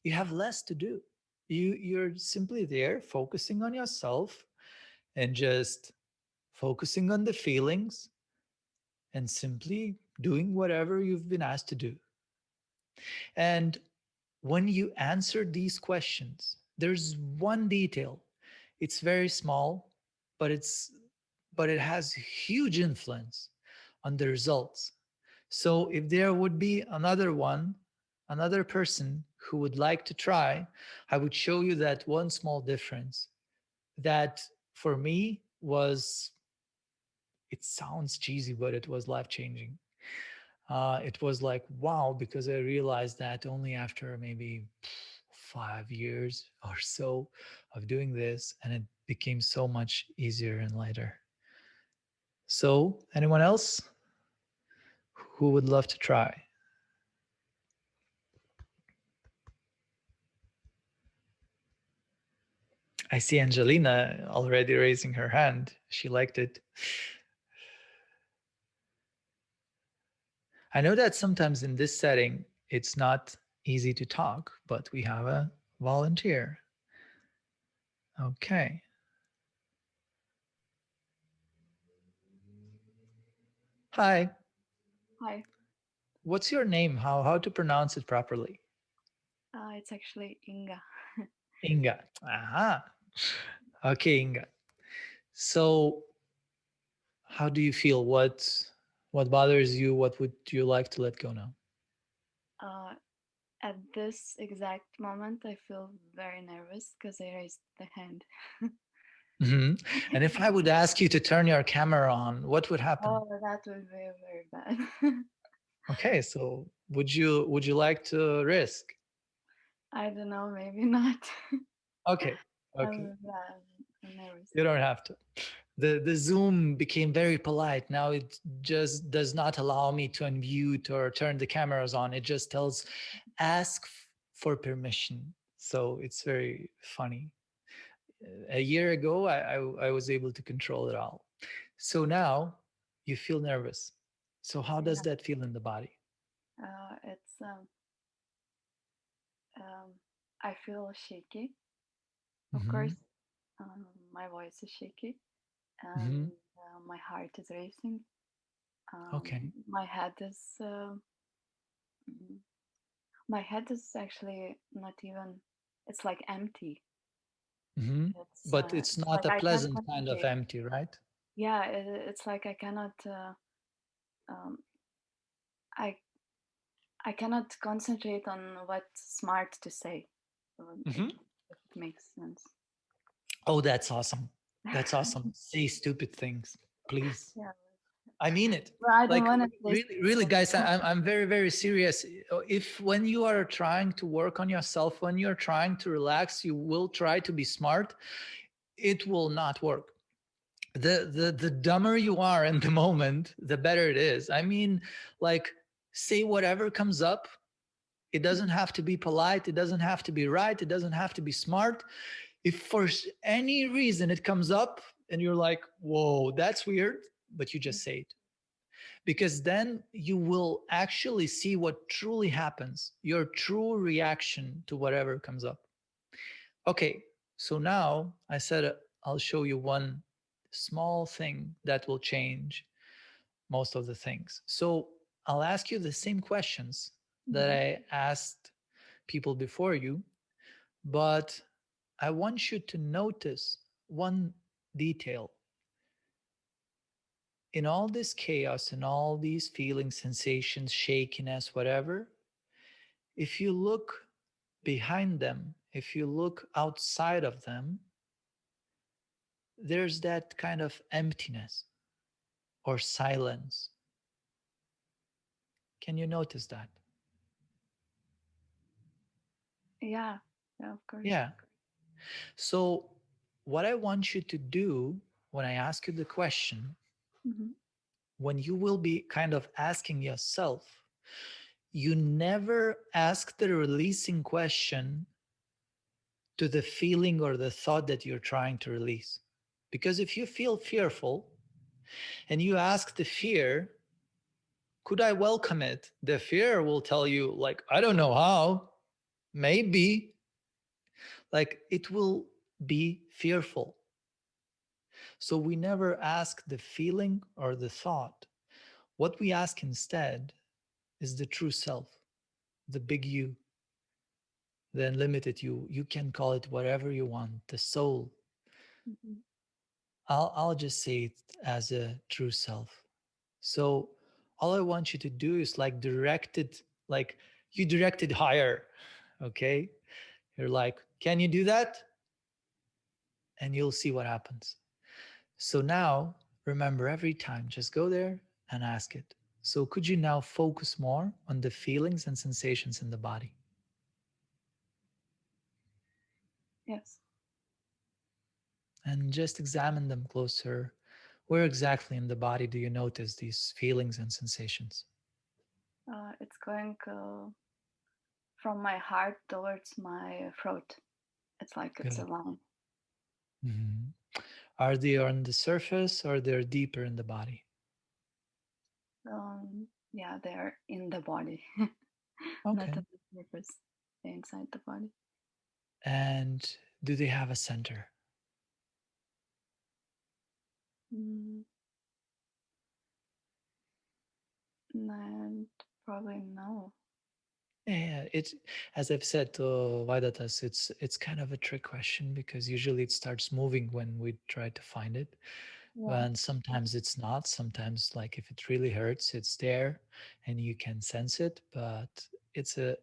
you have less to do. You're simply there focusing on yourself and just focusing on the feelings and simply doing whatever you've been asked to do. And when you answer these questions, there's one detail. It's very small, but it has huge influence on the results. So if there would be another person who would like to try, I would show you that one small difference that for me was, it sounds cheesy, but it was life changing. It was like, wow, because I realized that only after maybe 5 years or so of doing this, and it became so much easier and lighter. So, anyone else who would love to try? I see Angelina already raising her hand. She liked it. I know that sometimes in this setting, it's not easy to talk, but we have a volunteer. Okay. Hi. Hi, What's your name? How to pronounce it properly? it's actually Inga. Inga. Aha. Okay, Inga. So, how do you feel? What bothers you? What would you like to let go now? Uh, at this exact moment, I feel very nervous because I raised the hand. Hmm. And if I would ask you to turn your camera on, what would happen? Oh, that would be very bad. Okay, so would you like to risk? I don't know, maybe not. Okay, okay. I'm nervous. You don't have to. The Zoom became very polite. Now it just does not allow me to unmute or turn the cameras on. It just tells ask for permission. So it's very funny. A year ago, I was able to control it all. So now you feel nervous. So how does Yeah, that feel in the body? it's um, I feel shaky. Of course, Hmm. my voice is shaky, Hmm. and my heart is racing. Okay. My head is mm, my head is actually not even. It's like empty. Hmm. But it's It's not like a I can't pleasant kind of concentrate. empty, right? Yeah, it's like I cannot. Um, I I cannot concentrate on what's smart to say. Hmm. If it makes sense. Oh, that's awesome. That's awesome. Say stupid things, please. Yeah. I mean it. But I don't Like want to play. really, guys, I'm very, very serious. If when you are trying to work on yourself, when you're trying to relax, you will try to be smart, it will not work. The dumber you are in the moment, the better it is. I mean, like, say whatever comes up. It doesn't have to be polite. It doesn't have to be right. It doesn't have to be smart. If for any reason it comes up and you're like, whoa, that's weird, but you just say it. Because then you will actually see what truly happens, your true reaction to whatever comes up. Okay, so now I said I'll show you one small thing that will change most of the things. So I'll ask you the same questions that I asked people before you, but I want you to notice one detail. In all this chaos and all these feelings, sensations, shakiness, whatever, if you look behind them, if you look outside of them, there's that kind of emptiness or silence. Can you notice that? Yeah, yeah, of course. Yeah. So, what I want you to do when I ask you the question, Mhm. when you will be kind of asking yourself, you never ask the releasing question to the feeling or the thought that you're trying to release. Because if you feel fearful and you ask the fear, could I welcome it? The fear will tell you, like, I don't know how, maybe, like, it will be fearful. So we never ask the feeling or the thought. What we ask instead is the true self, the big you, the unlimited you. You can call it whatever you want, the soul. Mhm. I'll just say it as a true self. So all I want you to do is like direct it, like you direct it higher. Okay. You're like, can you do that? And you'll see what happens. So now remember, every time, just go there and ask it. So could you now focus more on the feelings and sensations in the body? Yes. And just examine them closer. Where exactly in the body do you notice these feelings and sensations? It's going from my heart towards my throat. It's like it's a Good. line. Mhm. Are they on the surface or they're deeper in the body? Yeah, they're in the body, not Okay. on the surface. They're inside the body. And do they have a center? Mm, and probably no. Yeah, it's, as I've said to Vaidatas, it's kind of a trick question because usually it starts moving when we try to find it. Yeah. And sometimes it's not. Sometimes, like if it really hurts, it's there and you can sense it. But it's a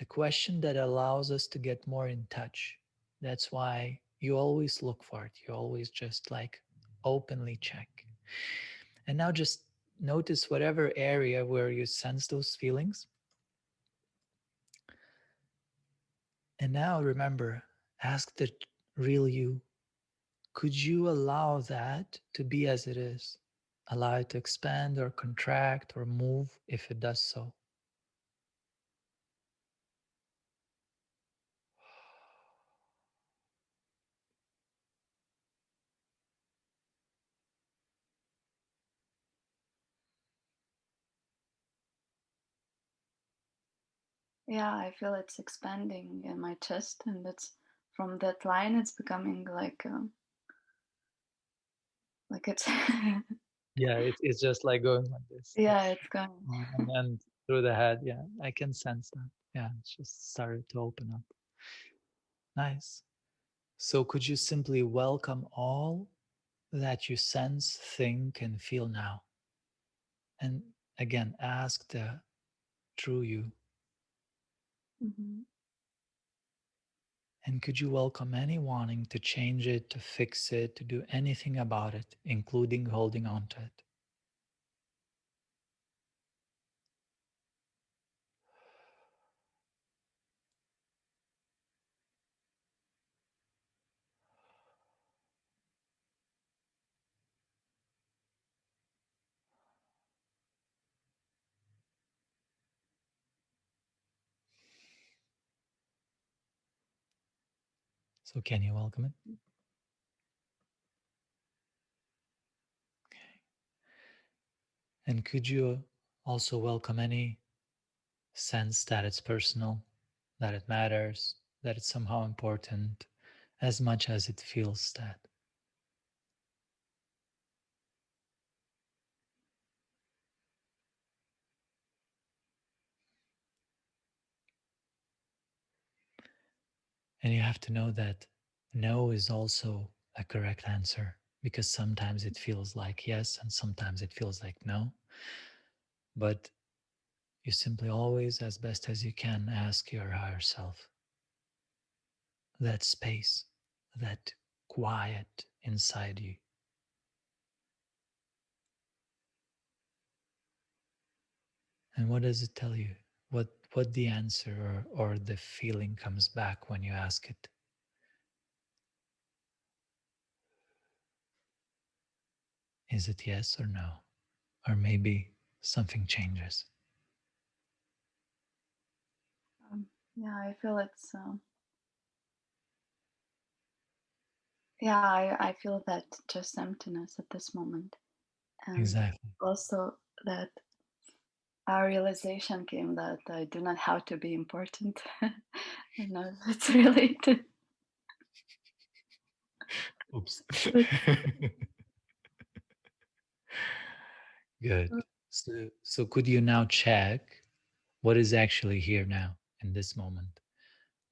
question that allows us to get more in touch. That's why you always look for it. You always just like openly check. And now just notice whatever area where you sense those feelings. And now remember, ask the real you, could you allow that to be as it is? Allow it to expand or contract or move if it does so. Yeah, I feel it's expanding in my chest, and it's from that line. It's becoming like it's Yeah, it's just like going like this. yeah, it's going. And then through the head. Yeah, I can sense that. Yeah, it's just started to open up. Nice. So could you simply welcome all that you sense, think, and feel now? And again, ask the true you. Hmm. And could you welcome any wanting to change it, to fix it, to do anything about it, including holding on to it? So can you welcome it? Okay. And could you also welcome any sense that it's personal, that it matters, that it's somehow important, as much as it feels that? And you have to know that no is also a correct answer, because sometimes it feels like yes and sometimes it feels like no. But you simply always, as best as you can, ask your higher self that space, that quiet inside you. And what does it tell you? What the answer or the feeling comes back when you ask it? Is it yes or no? Or maybe something changes. Yeah, I feel it's yeah, I feel that just emptiness at this moment, and Exactly. also that our realization came that I do not have to be important. I don't know if it's related. Oops. But Good. So could you now check what is actually here now in this moment,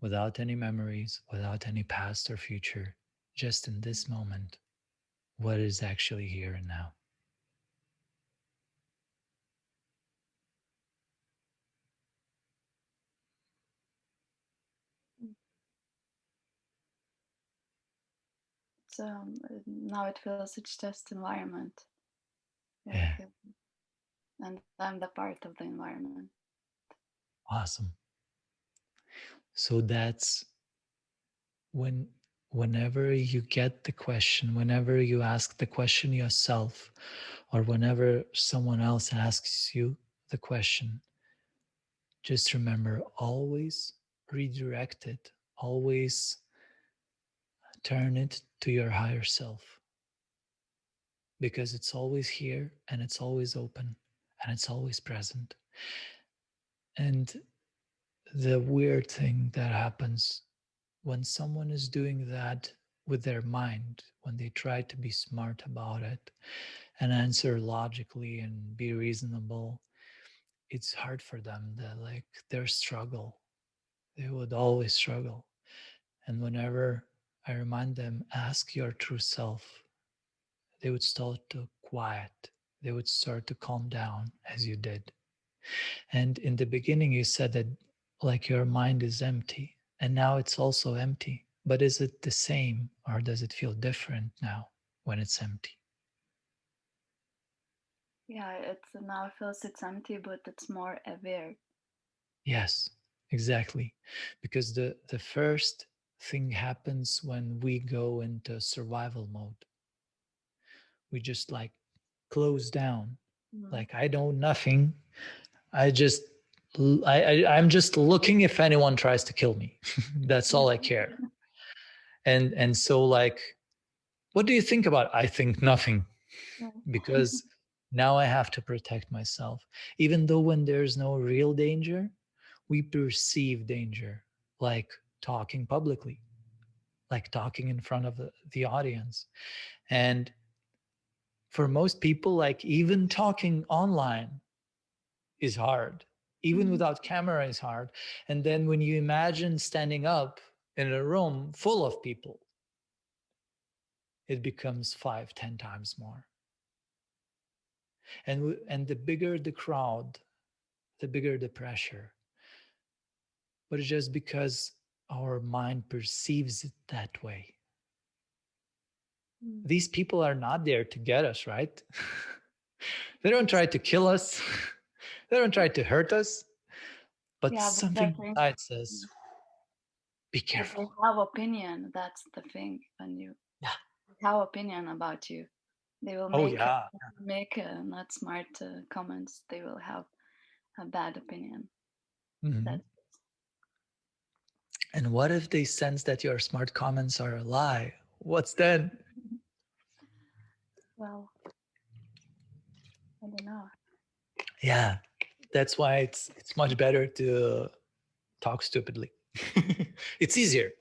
without any memories, without any past or future, just in this moment, what is actually here and now? it's, now it feels it's just environment, like, Yeah, and I'm the part of the environment. awesome. So that's when whenever you get the question, whenever you ask the question yourself, or whenever someone else asks you the question, just remember, always redirect it, always turn it to your higher self, because it's always here and it's always open and it's always present. And the weird thing that happens when someone is doing that with their mind, when they try to be smart about it and answer logically and be reasonable, it's hard for them. That, like, their struggle, they would always struggle. And whenever I remind them, ask your true self, they would start to quiet. They would start to calm down as you did. And in the beginning, you said that like your mind is empty, and now it's also empty. But is it the same, or does it feel different now when it's empty? Yeah, it's now it feels it's empty, but it's more aware. Yes, exactly. Because the first thing happens when we go into survival mode. We just like close down. Mm. Like, I know nothing. I just I'm just looking if anyone tries to kill me. That's all I care. And so, like, what do you think about? I think nothing, Yeah. because now I have to protect myself. Even though when there's no real danger, we perceive danger, like talking publicly, like talking in front of the audience. And for most people, like, even talking online is hard. Even Mm. without camera is hard. And then when you imagine standing up in a room full of people, it becomes 5, 10 times more. And the bigger the crowd, the bigger the pressure. But it's just because our mind perceives it that way. Mm. These people are not there to get us, right? They don't try to kill us. They don't try to hurt us. But Yeah, but I something think inside says, be but they careful. have opinion. That's the thing. When you Yeah. have opinion about you, they will Oh, make yeah. not smart comments. They will have a bad opinion. Mhm. That And what if they sense that your smart comments are a lie? What's then? Well, I don't know. Yeah, that's why it's much better to talk stupidly. It's easier.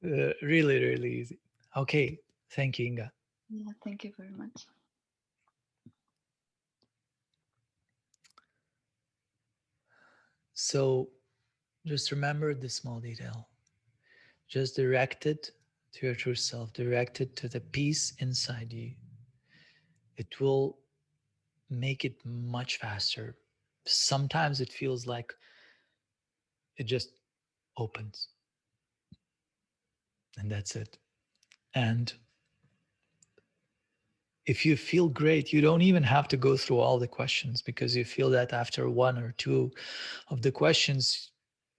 Really, really easy. Okay, thank you, Inga. Yeah, thank you very much. So just remember this small detail. Just direct it to your true self, direct it to the peace inside you. It will make it much faster. Sometimes it feels like it just opens and that's it. And if you feel great, you don't even have to go through all the questions, because you feel that after one or two of the questions,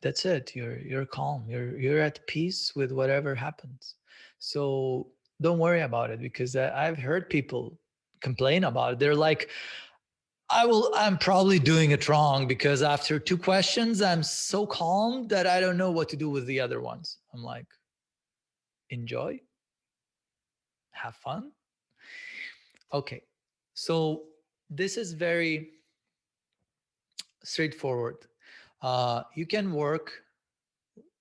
that's it. You're calm. You're at peace with whatever happens. So don't worry about it, because I've heard people complain about it. They're like, I'm probably doing it wrong because after two questions, I'm so calm that I don't know what to do with the other ones. I'm like, enjoy, have fun. Okay. So this is very straightforward. You can work,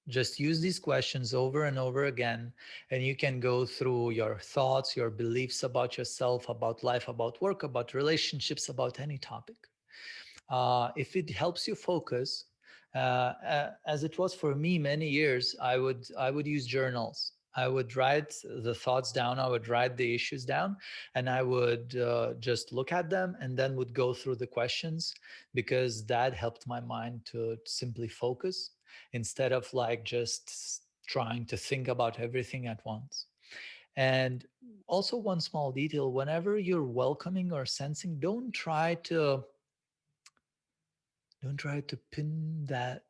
just use these questions over and over again, and you can go through your thoughts, your beliefs about yourself, about life, about work, about relationships, about any topic. If it helps you focus, as it was for me many years, I would use journals. I would write the thoughts down. I would write the issues down, and I would just look at them, and then would go through the questions, because that helped my mind to simply focus instead of like just trying to think about everything at once. And also, one small detail: whenever you're welcoming or sensing, don't try to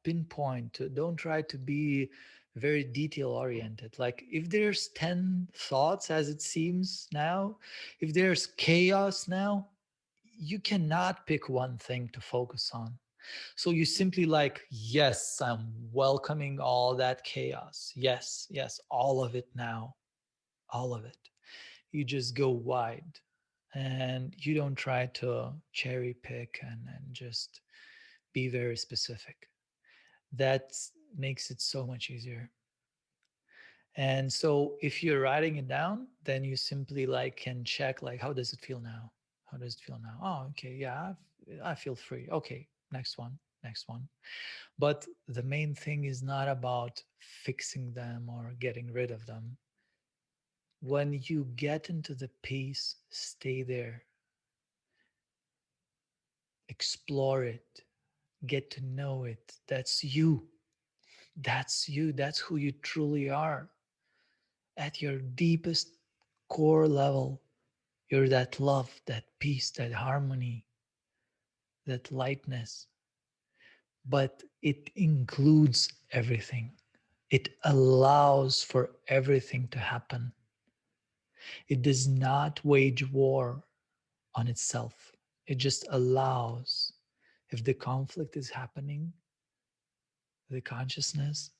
pinpoint, don't try to be very detail oriented. Like, if there's 10 thoughts, as it seems now, if there's chaos now, you cannot pick one thing to focus on. So you simply like, yes, I'm welcoming all that chaos. Yes, yes, all of it now, all of it. You just go wide, and you don't try to cherry pick and just be very specific. That makes it so much easier. And so if you're writing it down, then you simply like can check, like, how does it feel now? How does it feel now? Oh, okay, yeah, I feel free. Okay, next one, next one. But the main thing is not about fixing them or getting rid of them. When you get into the peace, stay there, explore it, get to know it. That's you. That's you. That's who you truly are. At your deepest core level, you're that love, that peace, that harmony, that lightness. But it includes everything. It allows for everything to happen. It does not wage war on itself. It just allows. If the conflict is happening, the consciousness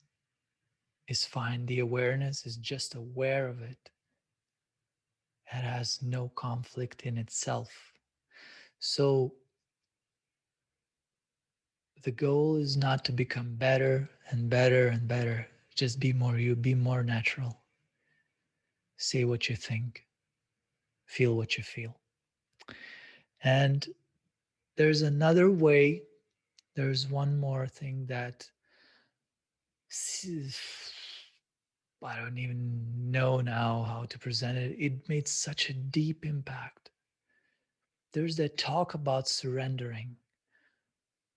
is fine. The awareness is just aware of it. It has no conflict in itself. So the goal is not to become better and better and better. Just be more you, be more natural. Say what you think, feel what you feel. And there's another way, there's one more thing that I don't even know now how to present it. It made such a deep impact. There's that talk about surrendering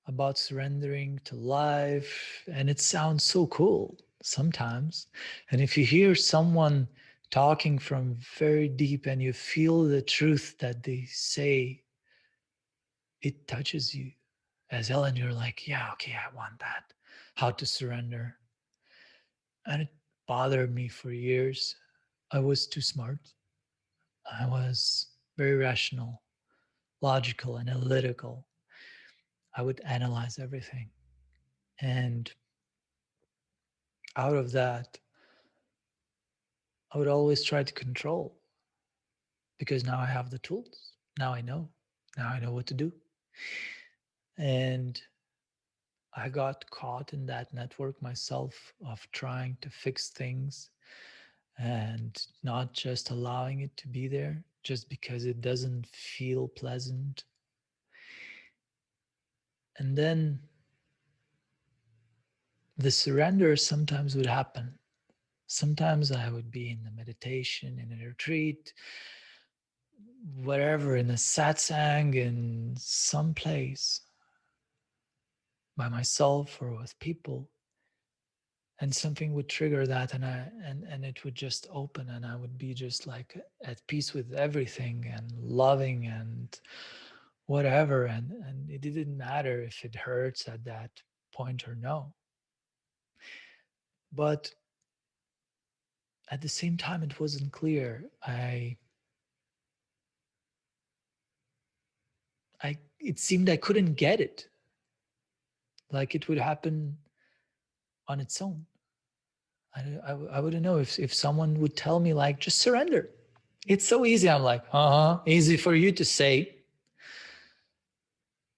to life, and it sounds so cool sometimes. And if you hear someone talking from very deep and you feel the truth that they say, it touches you. As Ellen, you're like, yeah, okay, I want that. How to surrender. And it bothered me for years. I was too smart. I was very rational, logical, and analytical. I would analyze everything. And out of that, I would always try to control, because now I have the tools. Now I know. Now I know what to do. And I got caught in that network myself of trying to fix things and not just allowing it to be there just because it doesn't feel pleasant. And then the surrender sometimes would happen. Sometimes I would be in a meditation, in a retreat, wherever, in a satsang, in some place by myself or with people, and something would trigger that, and it would just open, and I would be just like at peace with everything and loving and whatever, and it didn't matter if it hurts at that point or no. But at the same time, it wasn't clear. It seemed I couldn't get it, like it would happen on its own. I wouldn't know if someone would tell me, like, just surrender. It's so easy. I'm like, easy for you to say.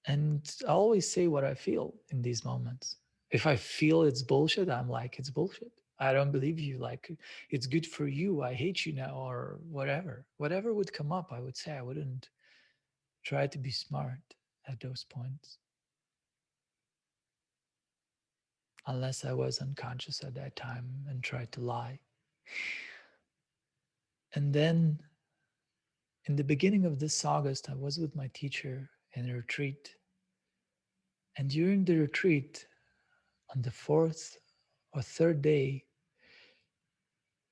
And I always say what I feel in these moments. If I feel it's bullshit, I'm like, it's bullshit. I don't believe you. Like, it's good for you. I hate you now, or whatever. Whatever would come up, I would say. I wouldn't try to be smart at those points, unless I was unconscious at that time and tried to lie. And then in the beginning of this August, I was with my teacher in a retreat. And during the retreat, on the fourth or third day,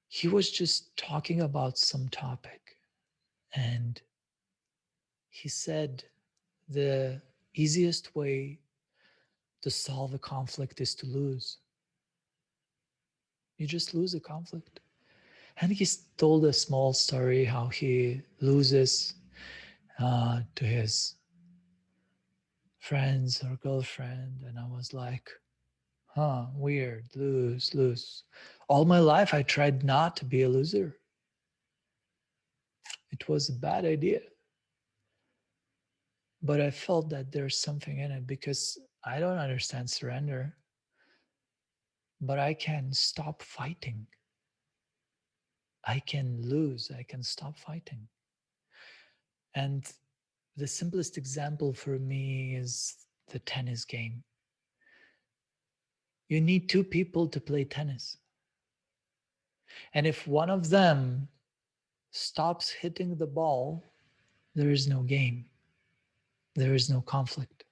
he was just talking about some topic. And he said the easiest way to solve a conflict is to lose. You just lose a conflict. And he told a small story how he loses to his friends or girlfriend. And I was like, weird, lose. All my life, I tried not to be a loser. It was a bad idea. But I felt that there's something in it, because I don't understand surrender, but I can stop fighting. I can lose. I can stop fighting. And the simplest example for me is the tennis game. You need two people to play tennis. And if one of them stops hitting the ball, there is no game. There is no conflict.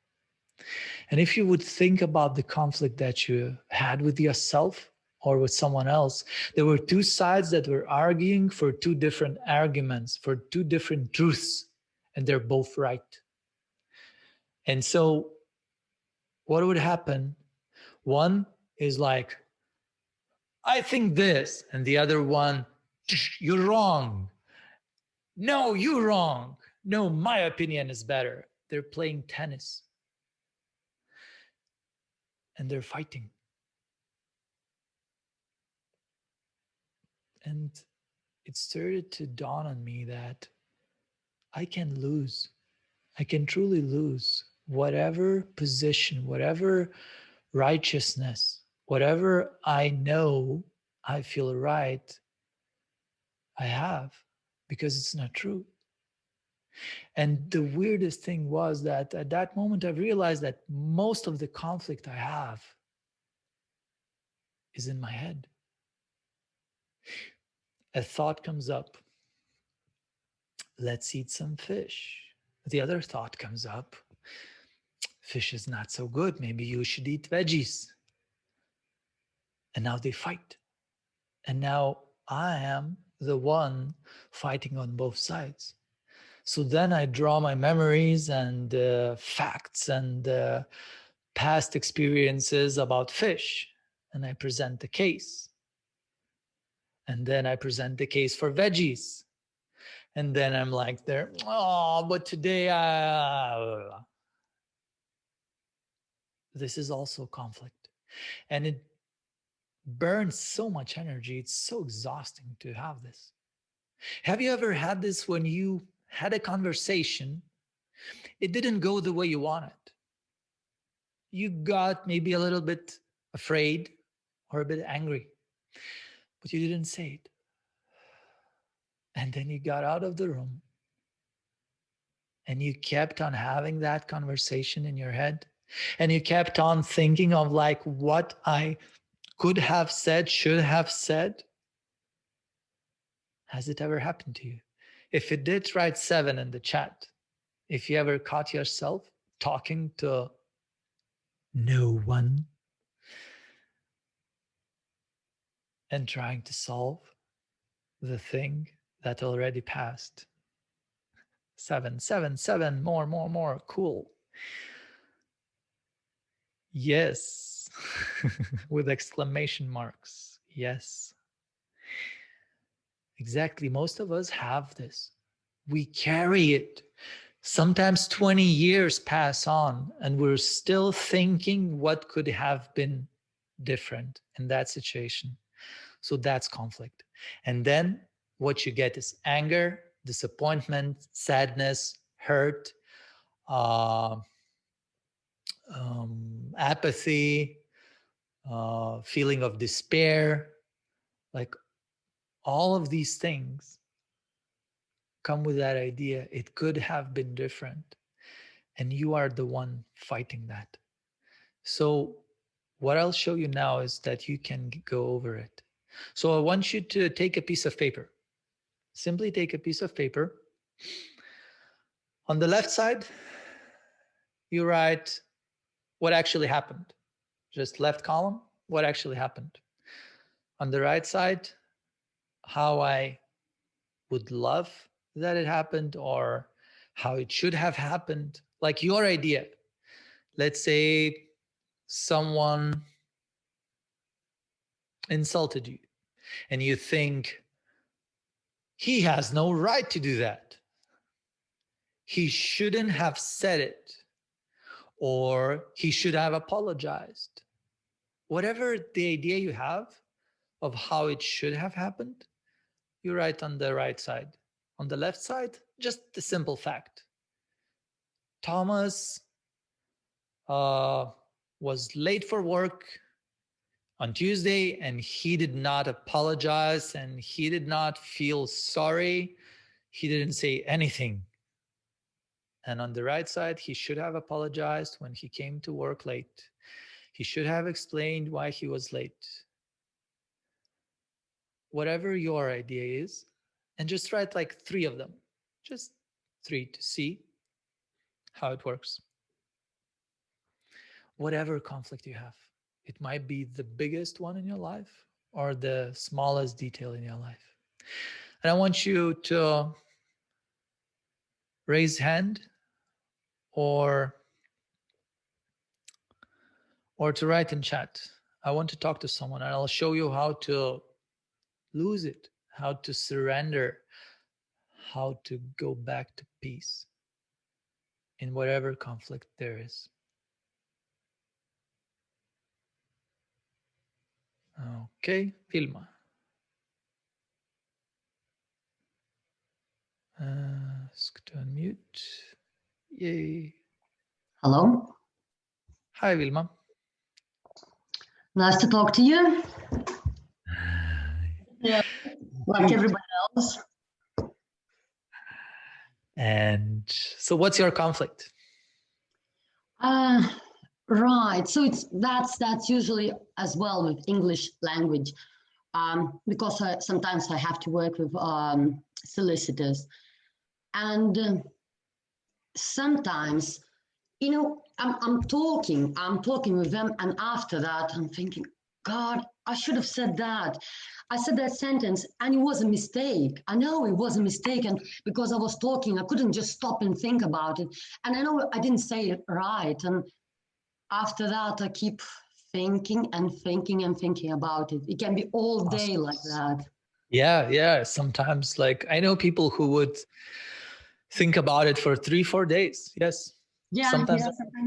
And if you would think about the conflict that you had with yourself or with someone else, there were two sides that were arguing for two different arguments, for two different truths, and they're both right. And so what would happen? One is like, I think this, and the other one, you're wrong. No, you're wrong. No, my opinion is better. They're playing tennis and they're fighting. And it started to dawn on me that I can lose. I can truly lose whatever position, whatever righteousness, whatever I know I feel right I have, because it's not true. And the weirdest thing was that at that moment, I realized that most of the conflict I have is in my head. A thought comes up, let's eat some fish. The other thought comes up, fish is not so good. Maybe you should eat veggies. And now they fight. And now I am the one fighting on both sides. So then I draw my memories and facts and past experiences about fish, and I present the case. And then I present the case for veggies. And then I'm like, there, but today this is also conflict. And it burns so much energy. It's so exhausting to have this. Have you ever had this when you had a conversation? It didn't go the way you wanted. You got maybe a little bit afraid or a bit angry, but you didn't say it. And then you got out of the room and you kept on having that conversation in your head. And you kept on thinking of like what I could have said, should have said. Has it ever happened to you? If it did, write 7 in the chat. If you ever caught yourself talking to no one and trying to solve the thing that already passed. 7, 7, 7, more. Cool. Yes. With exclamation marks. Yes. Exactly. Most of us have this. We carry it. Sometimes 20 years pass on and we're still thinking what could have been different in that situation. So that's conflict. And then what you get is anger, disappointment, sadness, hurt, apathy, feeling of despair. Like all of these things come with that idea. It could have been different. And you are the one fighting that. So what I'll show you now is that you can go over it. So I want you to take a piece of paper. Simply take a piece of paper. On the left side, you write what actually happened. Just left column, what actually happened. On the right side, how I would love that it happened or how it should have happened. Like your idea. Let's say someone insulted you and you think he has no right to do that. He shouldn't have said it, or he should have apologized. Whatever the idea you have of how it should have happened, you write on the right side. On the left side, just the simple fact. Thomas was late for work on Tuesday and he did not apologize and he did not feel sorry. He didn't say anything. And on the right side, he should have apologized when he came to work late. He should have explained why he was late. Whatever your idea is, and just write like 3 of them. Just 3 to see how it works. Whatever conflict you have, it might be the biggest one in your life or the smallest detail in your life. And I want you to raise hand or to write in chat. I want to talk to someone and I'll show you how to lose it, how to surrender, how to go back to peace in whatever conflict there is. Okay, Vilma. Ask to unmute. Yay. Hello. Hi, Vilma. Nice to talk to you. Yeah, like everybody else. And so what's your conflict? Right. So that's usually as well with English language, because sometimes I have to work with solicitors, and sometimes, you know, I'm talking with them, and after that I'm thinking, God, I should have said that. I said that sentence and it was a mistake. I know it was a mistake, and because I was talking, I couldn't just stop and think about it. And I know I didn't say it right. And after that, I keep thinking and thinking and thinking about it. It can be all day like that. Yeah. Sometimes, like, I know people who would think about it for 3-4 days. Yes. Yeah, sometimes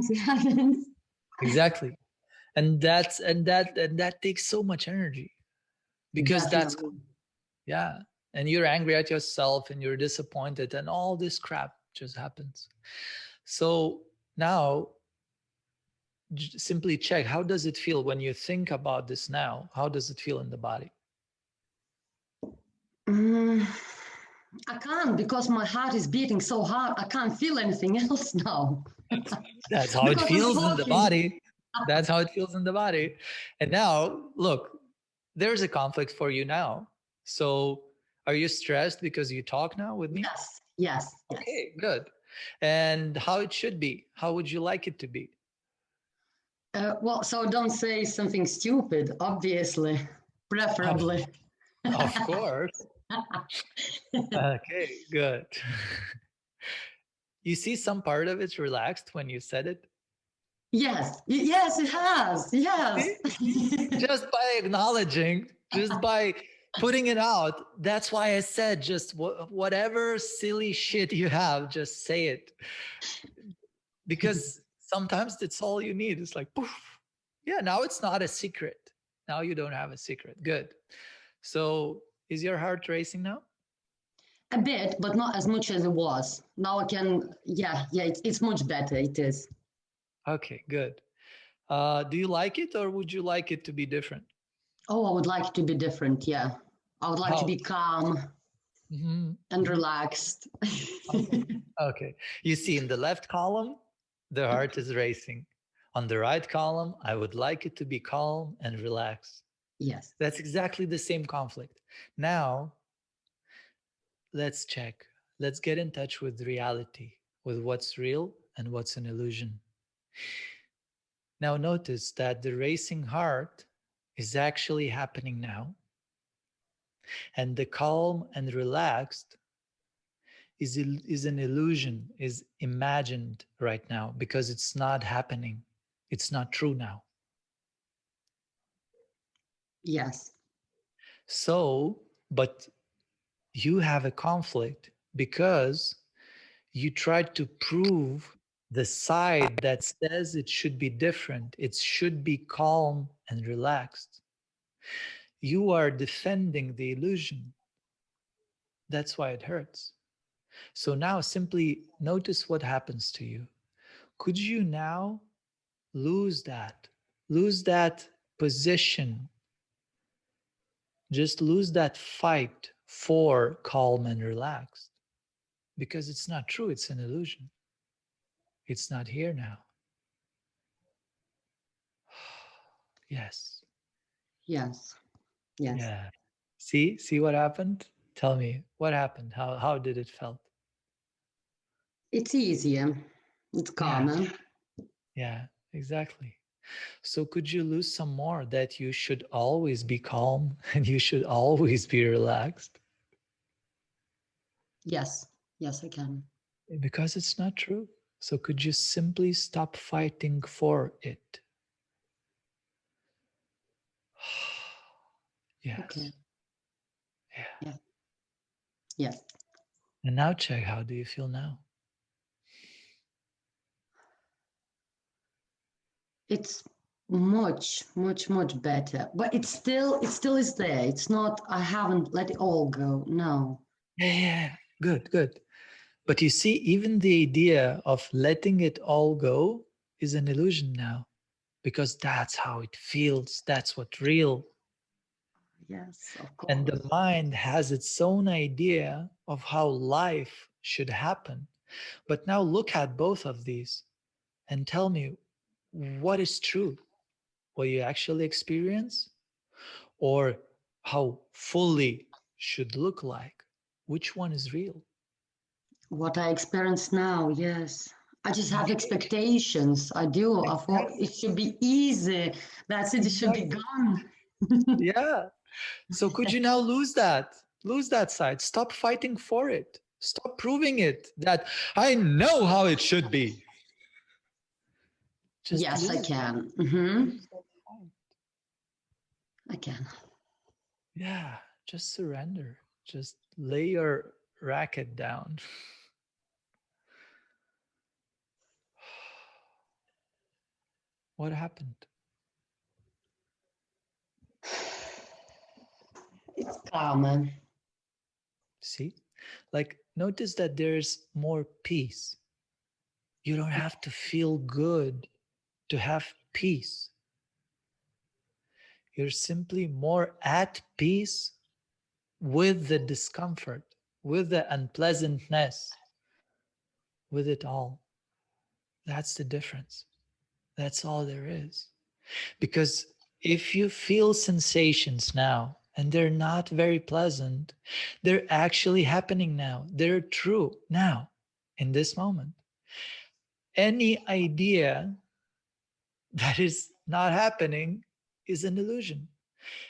it happens. Exactly. And that takes so much energy, because that's, Definitely. yeah. And you're angry at yourself and you're disappointed and all this crap just happens. So now simply check, how does it feel when you think about this now? How does it feel in the body? Mm, I can't, because my heart is beating so hard. I can't feel anything else now. That's how it Because I'm feels in the talking. body. That's how it feels in the body. And now, look, there's a conflict for you now. So, are you stressed because you talk now with me? Yes, yes, yes. Okay, good. And how it should be? How would you like it to be? Well, so don't say something stupid, obviously, Of, preferably. of course. Okay, good. You see, some part of it's relaxed when you said it. Yes, yes, it has. Yes. See? Just by acknowledging, just by putting it out. That's why I said, just whatever silly shit you have, just say it. Because sometimes that's all you need. It's like, poof. Yeah, now it's not a secret. Now you don't have a secret. Good. So is your heart racing now? A bit, but not as much as it was. Now I can, yeah, it's much better. It is. Okay, good. Do you like it, or would you like it to be different? Oh, I would like it to be different. Yeah. I would like to How? be calm and relaxed. Okay. Okay. You see, in the left column, the heart is racing. On the right column, I would like it to be calm and relaxed. Yes. That's exactly the same conflict. Now, let's check. Let's get in touch with reality, with what's real and what's an illusion. Now, notice that the racing heart is actually happening now, and the calm and relaxed is an illusion, is imagined right now, because it's not happening. It's not true now. Yes. So, but you have a conflict because you tried to prove the side that says it should be different. It should be calm and relaxed. You are defending the illusion. That's why it hurts. So now simply notice what happens to you. Could you now lose that position, just lose that fight for calm and relaxed, because it's not true, it's an illusion, it's not here now. Yes. Yes. Yes. Yeah. See what happened? Tell me what happened. How did it felt? It's easier. It's Yeah. calmer. Yeah, exactly. So could you lose some more, that you should always be calm and you should always be relaxed? Yes. Yes, I can. Because it's not true. So could you simply stop fighting for it? Yes. Okay. Yeah. Yeah. Yes. And now check, how do you feel now? It's much, much, much better. But it still is there. It's not, I haven't let it all go. No. Yeah. Good, good. But you see, even the idea of letting it all go is an illusion now, because that's how it feels. That's what real. Yes, of And course. the mind has its own idea of how life should happen. But now look at both of these and tell me, what is true? What you actually experience, or how fully should look like? Which one is real? What I experience now, yes. I just have Okay, expectations. I do. I thought exactly. it should be easy. That's it. It should be Exactly. gone. Yeah. So could you now lose that? Lose that side. Stop fighting for it. Stop proving it that I know how it should be. Just Yes, I lose, can. lose that fight. I can. Yeah. Just surrender. Just lay your racket down. What happened? Carmen. See? Like, notice that there's more peace. You don't have to feel good to have peace. You're simply more at peace with the discomfort, with the unpleasantness, with it all. That's the difference. That's all there is. Because if you feel sensations now and they're not very pleasant, they're actually happening now. They're true now, in this moment. Any idea that is not happening is an illusion.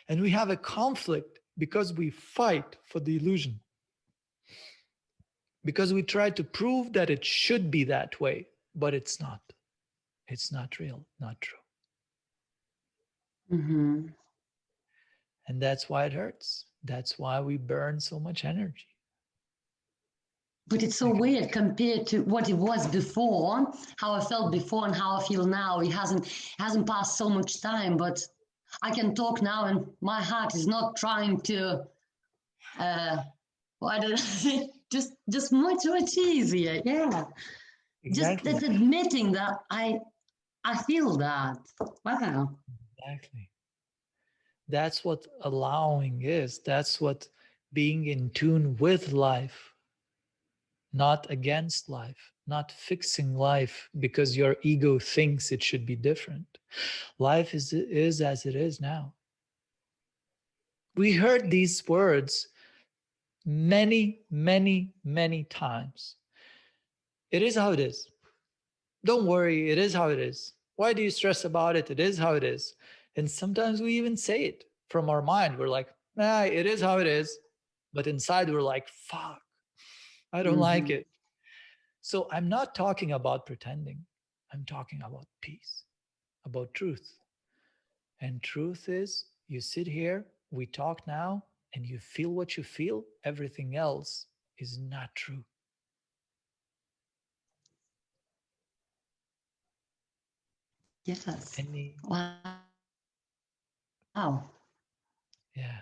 And we have a conflict because we fight for the illusion. Because we try to prove that it should be that way, but it's not. It's not real, not true. Mm-hmm. And that's why it hurts. That's why we burn so much energy. But it's so weird compared to what it was before, how I felt before and how I feel now. It hasn't passed so much time, but I can talk now, and my heart is not trying to. Why did I just much easier? Yeah, just Exactly. that's admitting that I feel that. Wow. Exactly. That's what allowing is. That's what being in tune with life, not against life, not fixing life because your ego thinks it should be different. Life is as it is now. We heard these words many, many, many times. It is how it is. Don't worry, it is how it is. Why do you stress about it? It is how it is. And sometimes we even say it from our mind. We're like, nah, it is how it is. But inside we're like, fuck, I don't like it. So I'm not talking about pretending. I'm talking about peace, about truth. And truth is, you sit here, we talk now, and you feel what you feel. Everything else is not true. Yes. Any, Wow. yeah,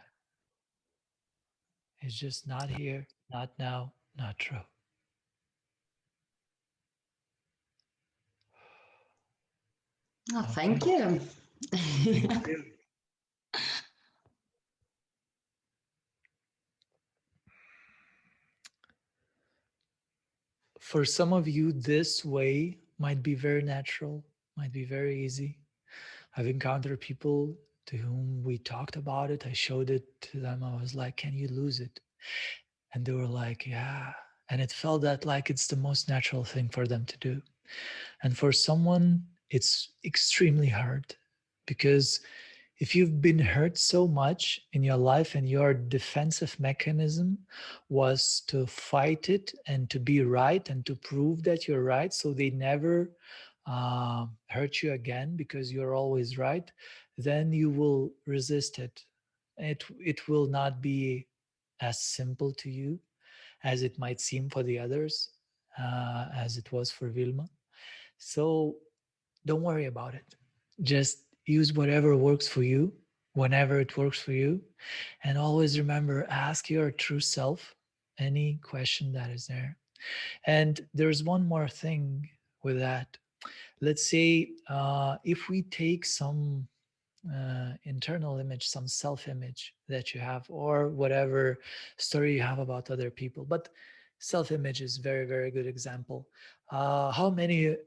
it's just not here, not now, not true. Oh, Okay. thank you. Thank you. For some of you, this way might be very natural, might be very easy. I've encountered people to whom we talked about it. I showed it to them. I was like, can you lose it? And they were like, yeah. And it felt that like it's the most natural thing for them to do. And for someone, it's extremely hard because if you've been hurt so much in your life and your defensive mechanism was to fight it and to be right and to prove that you're right, so they never hurt you again because you're always right, then you will resist it. It will not be as simple to you as it might seem for the others, as it was for Vilma. So don't worry about it. Just use whatever works for you, whenever it works for you. And always remember, ask your true self any question that is there. And there's one more thing with that. Let's say if we take some internal image, some self image that you have, or whatever story you have about other people. But self image is very, very good example. How many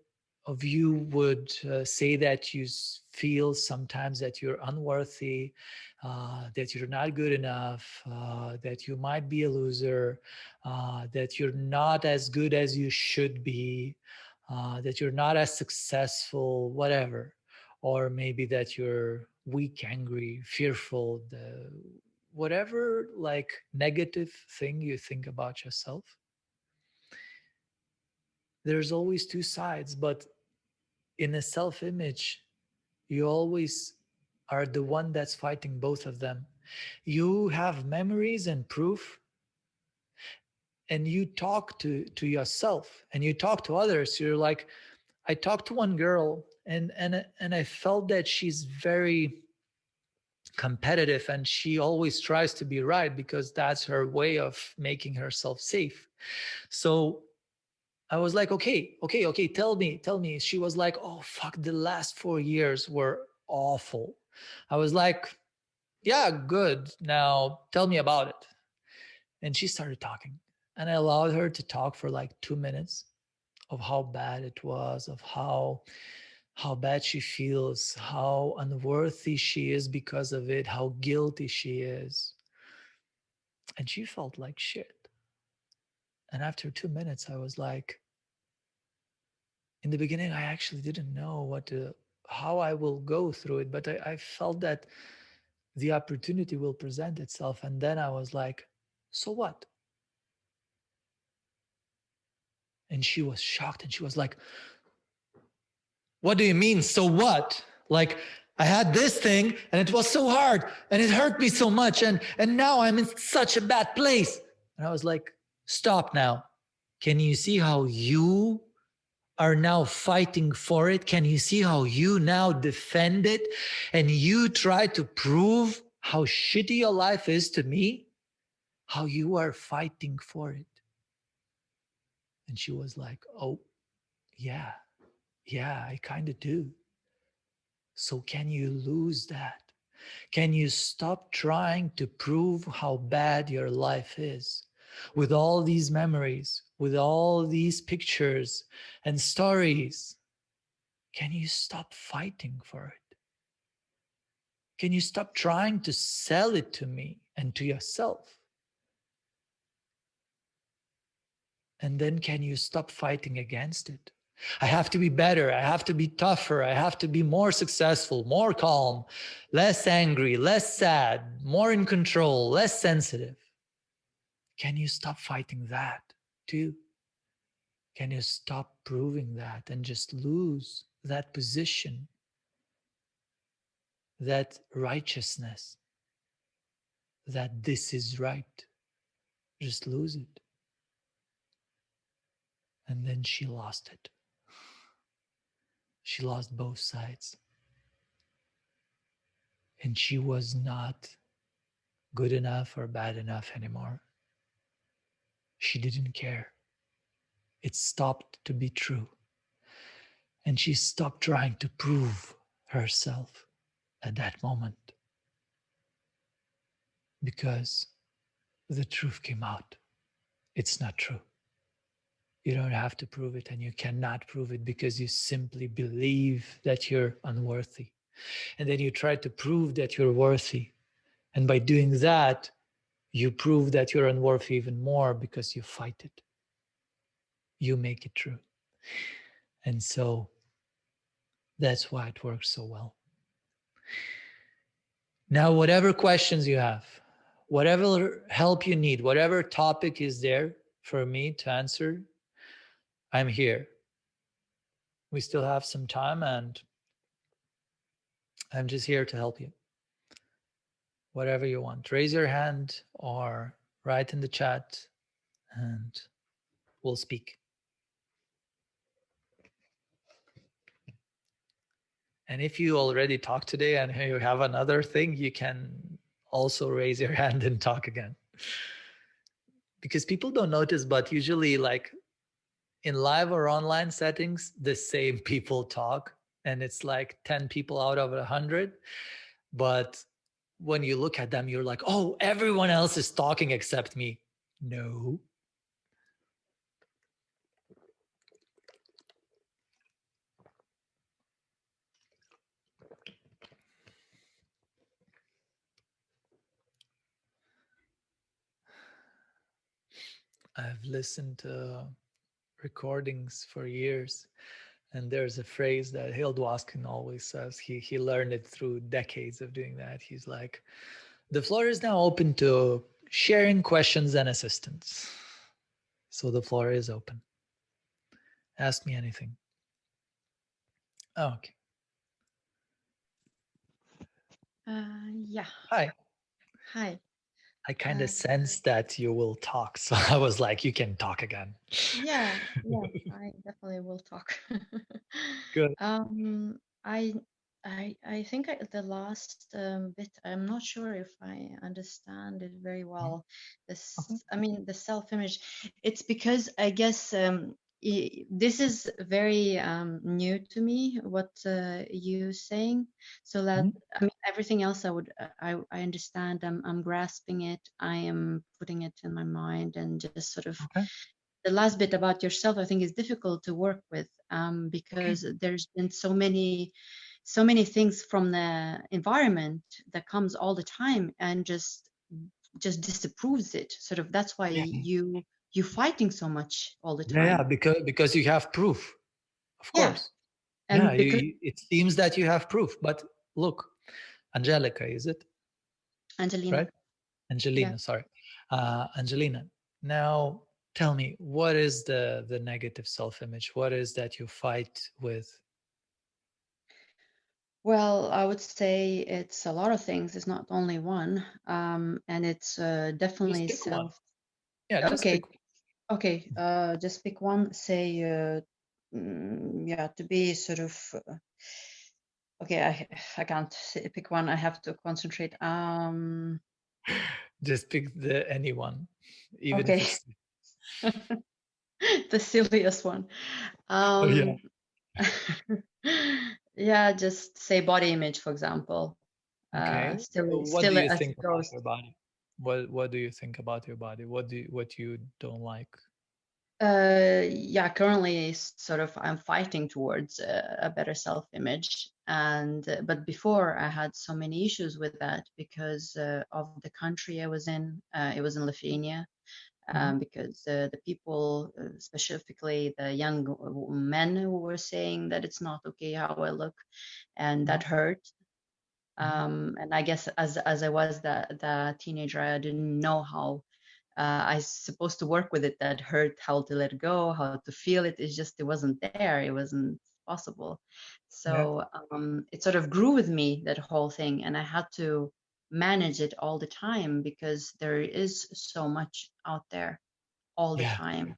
of you would say that you feel sometimes that you're unworthy, that you're not good enough, that you might be a loser, that you're not as good as you should be, that you're not as successful, whatever, or maybe that you're weak, angry, fearful, whatever like negative thing you think about yourself. There's always two sides, but in a self-image, you always are the one that's fighting both of them. You have memories and proof, and you talk to yourself and you talk to others. You're like, I talked to one girl and I felt that she's very competitive, and she always tries to be right because that's her way of making herself safe. So I was like, okay, tell me. She was like, oh, fuck, the last 4 years were awful. I was like, yeah, good. Now tell me about it. And she started talking. And I allowed her to talk for like 2 minutes of how bad it was, of how bad she feels, how unworthy she is because of it, how guilty she is. And she felt like shit. And after 2 minutes, I was like, in the beginning, I actually didn't know how I will go through it, but I felt that the opportunity will present itself. And then I was like, so what? And she was shocked and she was like, what do you mean, so what? Like, I had this thing and it was so hard and it hurt me so much. And now I'm in such a bad place. And I was like, stop now. Can you see how you are now fighting for it? Can you see how you now defend it and you try to prove how shitty your life is to me? How you are fighting for it? And she was like, oh, yeah, I kind of do. So can you lose that? Can you stop trying to prove how bad your life is? With all these memories, with all these pictures and stories, can you stop fighting for it? Can you stop trying to sell it to me and to yourself? And then can you stop fighting against it? I have to be better. I have to be tougher. I have to be more successful, more calm, less angry, less sad, more in control, less sensitive. Can you stop fighting that too? Can you stop proving that and just lose that position, that righteousness, that this is right? Just lose it. And then she lost it. She lost both sides. And she was not good enough or bad enough anymore. She didn't care. It stopped to be true. And she stopped trying to prove herself at that moment because the truth came out. It's not true. You don't have to prove it, and you cannot prove it because you simply believe that you're unworthy. And then you try to prove that you're worthy. And by doing that, you prove that you're unworthy even more because you fight it. You make it true. And so that's why it works so well. Now, whatever questions you have, whatever help you need, whatever topic is there for me to answer, I'm here. We still have some time and I'm just here to help you. Whatever you want, raise your hand or write in the chat and we'll speak. And if you already talked today and you have another thing, you can also raise your hand and talk again. Because people don't notice, but usually like in live or online settings, the same people talk and it's like 10 people out of 100. But when you look at them, you're like, oh, everyone else is talking except me. No. I've listened to recordings for years, and there's a phrase that Hildwaskin always says. He learned it through decades of doing that. He's like, the floor is now open to sharing questions and assistance. So the floor is open. Ask me anything. Oh, okay. Yeah. Hi. Hi. I kind of sensed that you will talk. So I was like, you can talk again. Yeah. I definitely will talk. Good. I I think the last bit, I'm not sure if I understand it very Mhm. well. Okay. This, I mean, the self-image. It's because I guess this is very new to me, what you saying. So that Mhm. I mean, everything else I would I understand. I'm grasping it. I am putting it in my mind and just sort of Okay. the last bit about yourself, I think, is difficult to work with Okay. because there's been so many things from the environment that comes all the time and just disapproves it. Sort of that's why Yeah. you fighting so much all the Yeah. Yeah. time. Because you have proof, of Yeah, course. Yeah. and because It seems that you have proof, but look, Angelica, is it right? Angelina, yeah. Angelina, sorry. Angelina, now tell me, what is the negative self-image? What is that you fight with? Well, I would say it's a lot of things. It's not only one, and it's Just definitely pick one. self. Yeah, just Okay, pick one. okay. Just pick one. Say, yeah, to be sort of. Okay, I can't pick one. I have to concentrate. Just pick the anyone, even if Okay, it's the silliest one. oh yeah. Um, yeah, just say body image, for example. Okay. So what do Still you as think it about goes. your body? What do you think about your body? What you don't like? Yeah, currently sort of I'm fighting towards a better self-image, and but before I had so many issues with that because of the country I was in. It was in Lithuania, Mhm. because the people, specifically the young men, who were saying that it's not okay how I look, and that Mhm. hurt. Mhm. And I guess as I was the teenager, I didn't know how I supposed to work with it. That hurt, how to let go, how to feel it. It's just it wasn't there. It wasn't possible. Yeah. So it sort of grew with me, that whole thing, and I had to manage it all the time because there is so much out there all the Yeah. time,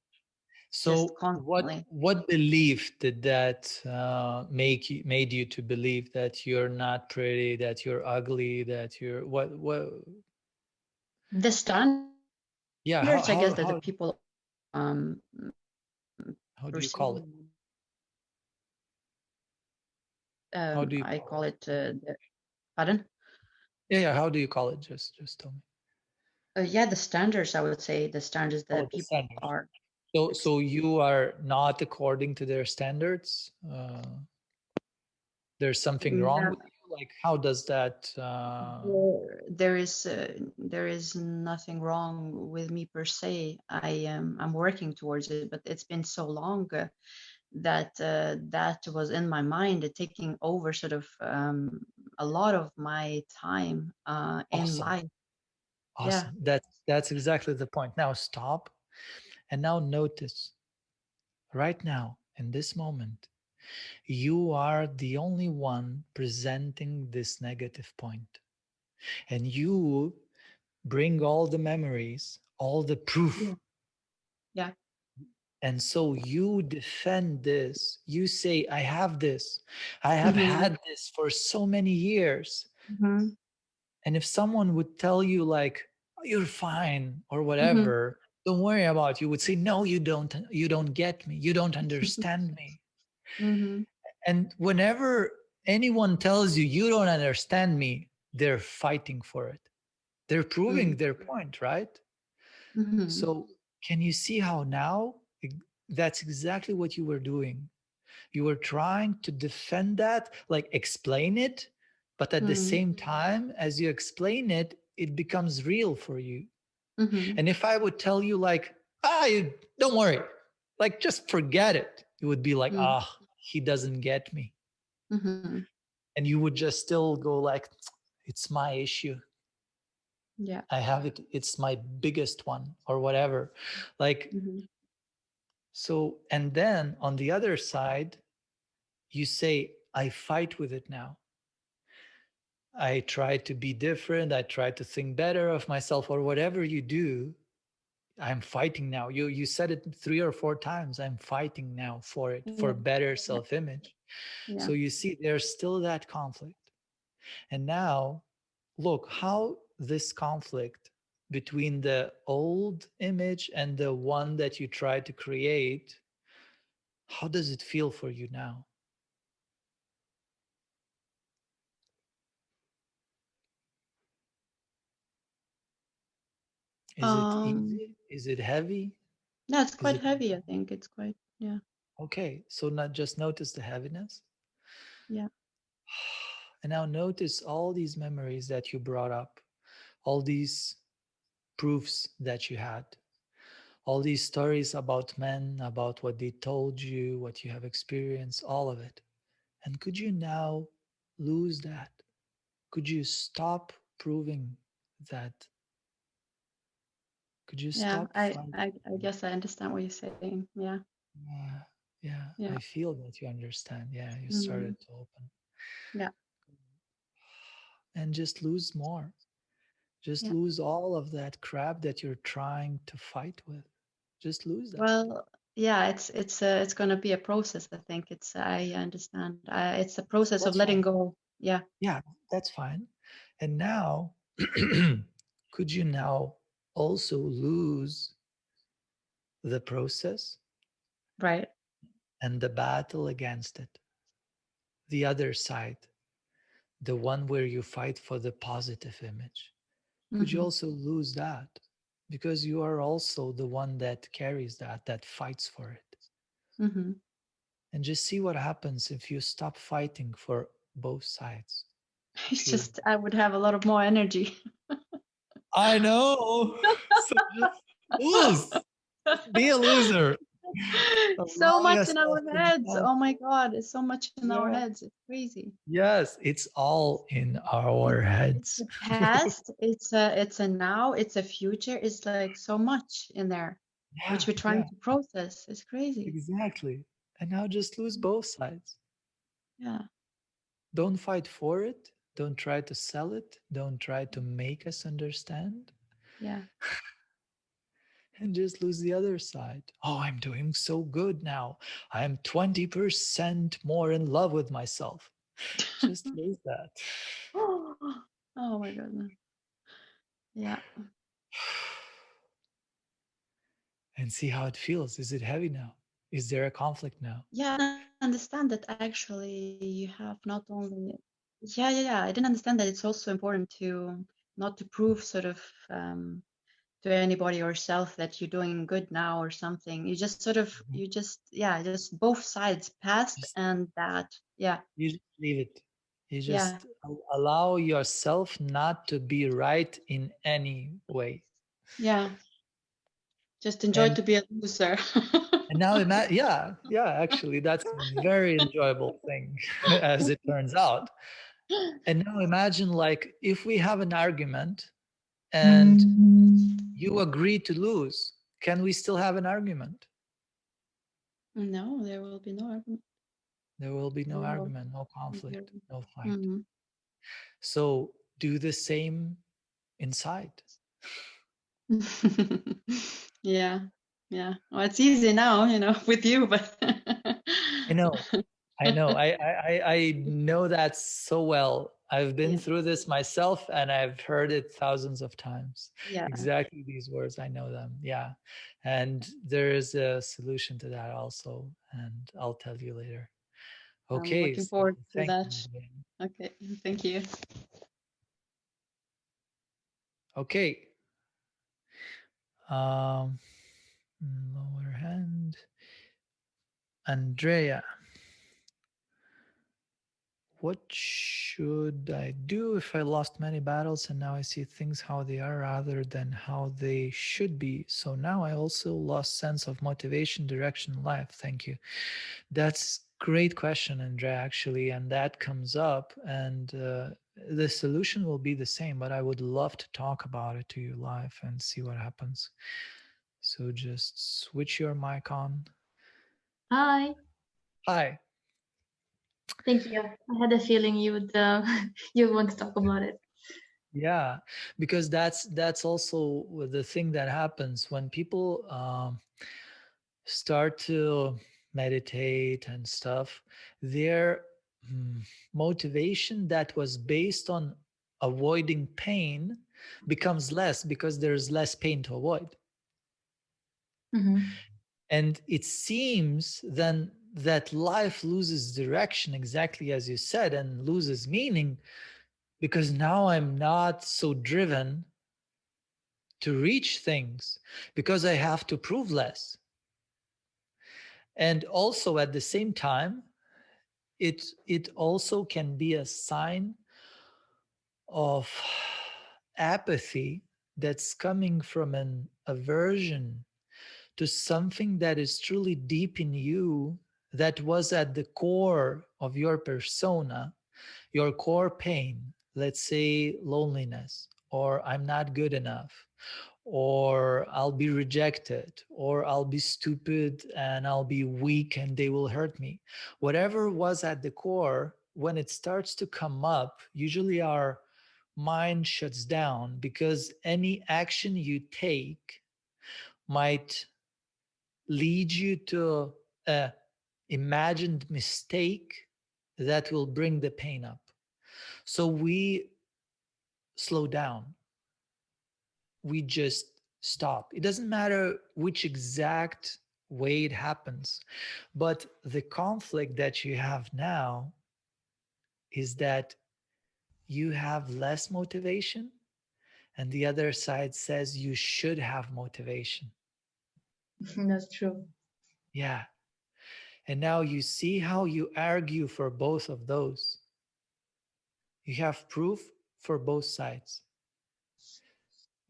just So constantly. what belief did that made you to believe that you're not pretty, that you're ugly, that you're what The standards, yeah, I guess, that the people um, how do you call it? perceiving. How do you I call call it? it pardon. Yeah, yeah, how do you call it? Just tell me. Yeah, the standards. I would say the standards Call that it the people standards. are. So It's so you are not according to their standards. There's something wrong yeah, with you. Like how does that? there is nothing wrong with me per se. I'm working towards it, but it's been so long that that was in my mind, taking over sort of a lot of my time in Awesome, life. Yeah. awesome. That's exactly the point. Now stop, and now notice right now in this moment. You are the only one presenting this negative point, and you bring all the memories, all the proof. Yeah. Yeah. And so you defend this. You say, I have this. I have Mm-hmm. had this for so many years. Mm-hmm. And if someone would tell you, like, "Oh, you're fine or Mm-hmm. whatever, don't worry about it," you would say, no, you don't get me. You don't understand me. Mm-hmm. And whenever anyone tells you, you don't understand me, they're fighting for it. They're proving their point, right? Mm-hmm. So can you see how now that's exactly what you were doing? You were trying to defend that, like explain it, but at the Mm-hmm. same time, as you explain it, it becomes real for you. Mm-hmm. And if I would tell you, like, don't worry, like, just forget it, you would be like, he doesn't get me. Mm-hmm. And you would just still go, like, it's my issue. Yeah. I have it. It's my biggest one, or whatever. Like, Mm-hmm. so, and then on the other side, you say, I fight with it now. I try to be different. I try to think better of myself, or whatever you do. I'm fighting now. You said it 3 or 4 times. I'm fighting now for it, for Yeah. better Yeah. self-image. Yeah. So you see, there's still that conflict. And now, look how this conflict between the old image and the one that you try to create, how does it feel for you now? Is it Um, easy? Is it heavy? yeah, it's Is quite it heavy. I think it's quite, yeah, okay? So not just notice the heaviness. yeah. And now notice all these memories that you brought up, all these proofs that you had, all these stories about men, about what they told you, what you have experienced, all of it. And could you now lose that? Could you stop proving that? Could you Yeah, stop fighting? I guess I understand what you're saying. Yeah, Yeah, yeah, yeah. I feel that you understand. Yeah, you Mm, started to open. yeah, And just lose more. Just yeah. lose all of that crap that you're trying to fight with. Just lose that. Well, yeah, it's gonna be a process. I think I understand. It's a process of That's letting fine. go. Yeah, Yeah, that's fine. And now, could you now also lose the process right. and the battle against it? The other side, the one where you fight for the positive image. Could you Mm-hmm. also lose that? Because you are also the one that carries that, that fights for it. Mm-hmm. And just see what happens if you stop fighting for both sides. It's If you, just I would have a lot of more energy. I know. So just lose. Just be a loser. So Allow much in yourself our to be heads. positive. Oh my God, it's so much in our Yeah. heads. It's crazy. Yes, it's all in our It's heads. a past. It's a now. It's a future. It's like so much in there, which Yeah, we're trying yeah, to process. It's crazy. exactly. And now just lose both sides. Yeah, Don't fight for it. Don't try to sell it. Don't try to make us understand. yeah. And just lose the other side. Oh, I'm doing so good now. I'm 20% more in love with myself. Just lose that. Oh my goodness. Yeah. And see how it feels. Is it heavy now? Is there a conflict now? Yeah, I understand that actually you have not only yeah. I didn't understand that it's also important to not to prove sort of to anybody or yourself that you're doing good now or something. You just sort of Mhm. just both sides, past Just and that. Yeah. you just leave it. You Yeah. just allow yourself not to be right in any way. Yeah. Just enjoy And to be a loser. and now yeah, actually that's a very enjoyable thing as it turns out. And now imagine like if we have an argument and you agree to lose, can we still have an argument? No, there will be no argument. There will be no Zero. argument, no conflict, Zero. no fight. Mm-hmm. So do the same inside. Yeah, yeah. Well, it's easy now, with you, but I know, I know. I know that so well. I've been yeah, through this myself and I've heard it thousands of times. yeah. Exactly these words, I know them. Yeah. And there is a solution to that also. And I'll tell you later. I'm Okay. looking So forward to thank that. you. Madeleine. Okay, thank you. Okay. Um, lower hand. Andrea. What should I do if I lost many battles and now I see things how they are rather than how they should be? So now I also lost sense of motivation, direction in life. Thank you. That's great question, Andrea, actually, and that comes up and the solution will be the same, but I would love to talk about it to you live and see what happens. So just switch your mic on. Hi. Hi. Thank you. I had a feeling you would you want to talk about it. Yeah, because that's also the thing that happens when people start to meditate and stuff, their motivation that was based on avoiding pain becomes less because there's less pain to avoid. Mm-hmm. And it seems then that life loses direction, exactly as you said, and loses meaning because now I'm not so driven to reach things because I have to prove less. And also at the same time, it also can be a sign of apathy that's coming from an aversion to something that is truly deep in you, that was at the core of your persona, your core pain, let's say loneliness, or I'm not good enough, or I'll be rejected, or I'll be stupid and I'll be weak and they will hurt me. Whatever was at the core, when it starts to come up, usually our mind shuts down because any action you take might lead you to a imagined mistake that will bring the pain up. So we slow down. We just stop. It doesn't matter which exact way it happens, but the conflict that you have now is that you have less motivation, and the other side says you should have motivation. That's true. Yeah. And now you see how you argue for both of those. You have proof for both sides.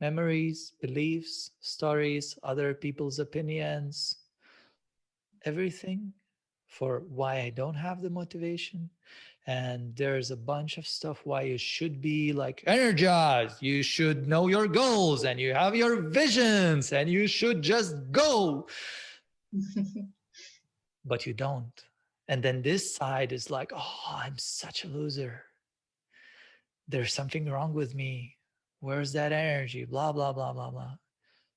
Memories, beliefs, stories, other people's opinions, everything for why I don't have the motivation. And there's a bunch of stuff why you should be like energized. You should know your goals and you have your visions and you should just go, but you don't. And then this side is like, oh, I'm such a loser. There's something wrong with me. Where's that energy? Blah, blah, blah, blah, blah.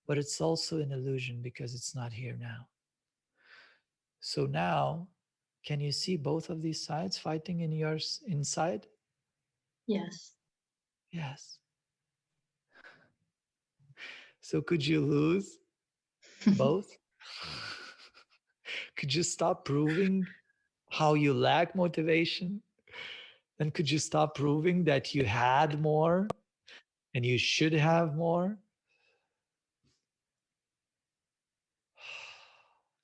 But it's also an illusion because it's not here now. So now, can you see both of these sides fighting in yours inside? Yes. Yes. So could you lose both? Could you stop proving how you lack motivation? And could you stop proving that you had more and you should have more?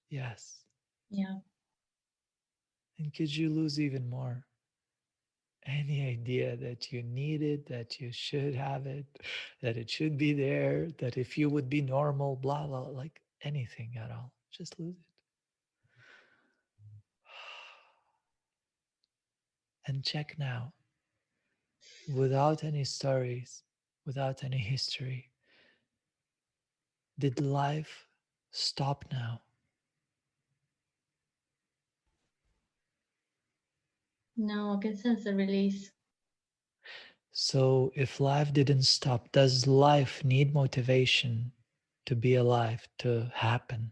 Yes. Yeah. And could you lose even more? Any idea that you need it, that you should have it, that it should be there, that if you would be normal, blah, blah, like anything at all, just lose it. And check now, without any stories, without any history, did life stop now? No, I can sense a release. So if life didn't stop, does life need motivation to be alive, to happen?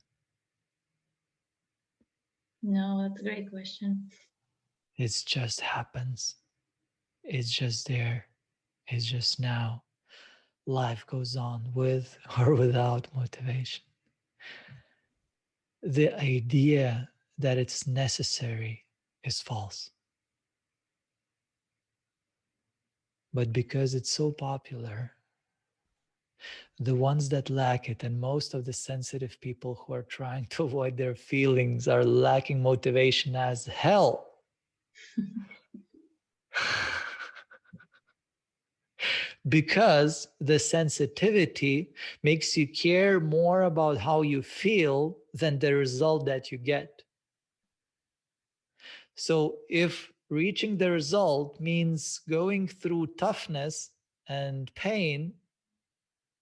No, that's a great question. It just happens. It's just there. It's just now. Life goes on with or without motivation. The idea that it's necessary is false. But because it's so popular, the ones that lack it, and most of the sensitive people who are trying to avoid their feelings, are lacking motivation as hell. Because the sensitivity makes you care more about how you feel than the result that you get. So if reaching the result means going through toughness and pain,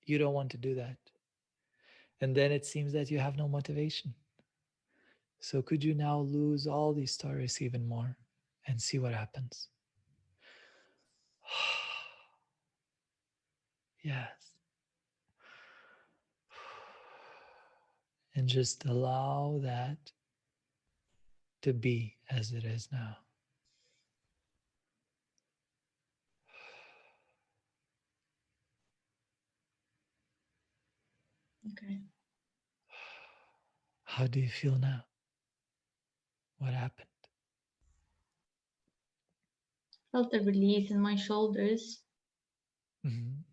you don't want to do that. And then it seems that you have no motivation. So could you now lose all these stories even more and see what happens? Yes. And just allow that to be as it is now. Okay. How do you feel now? What happened? Felt a release in my shoulders, Mhm.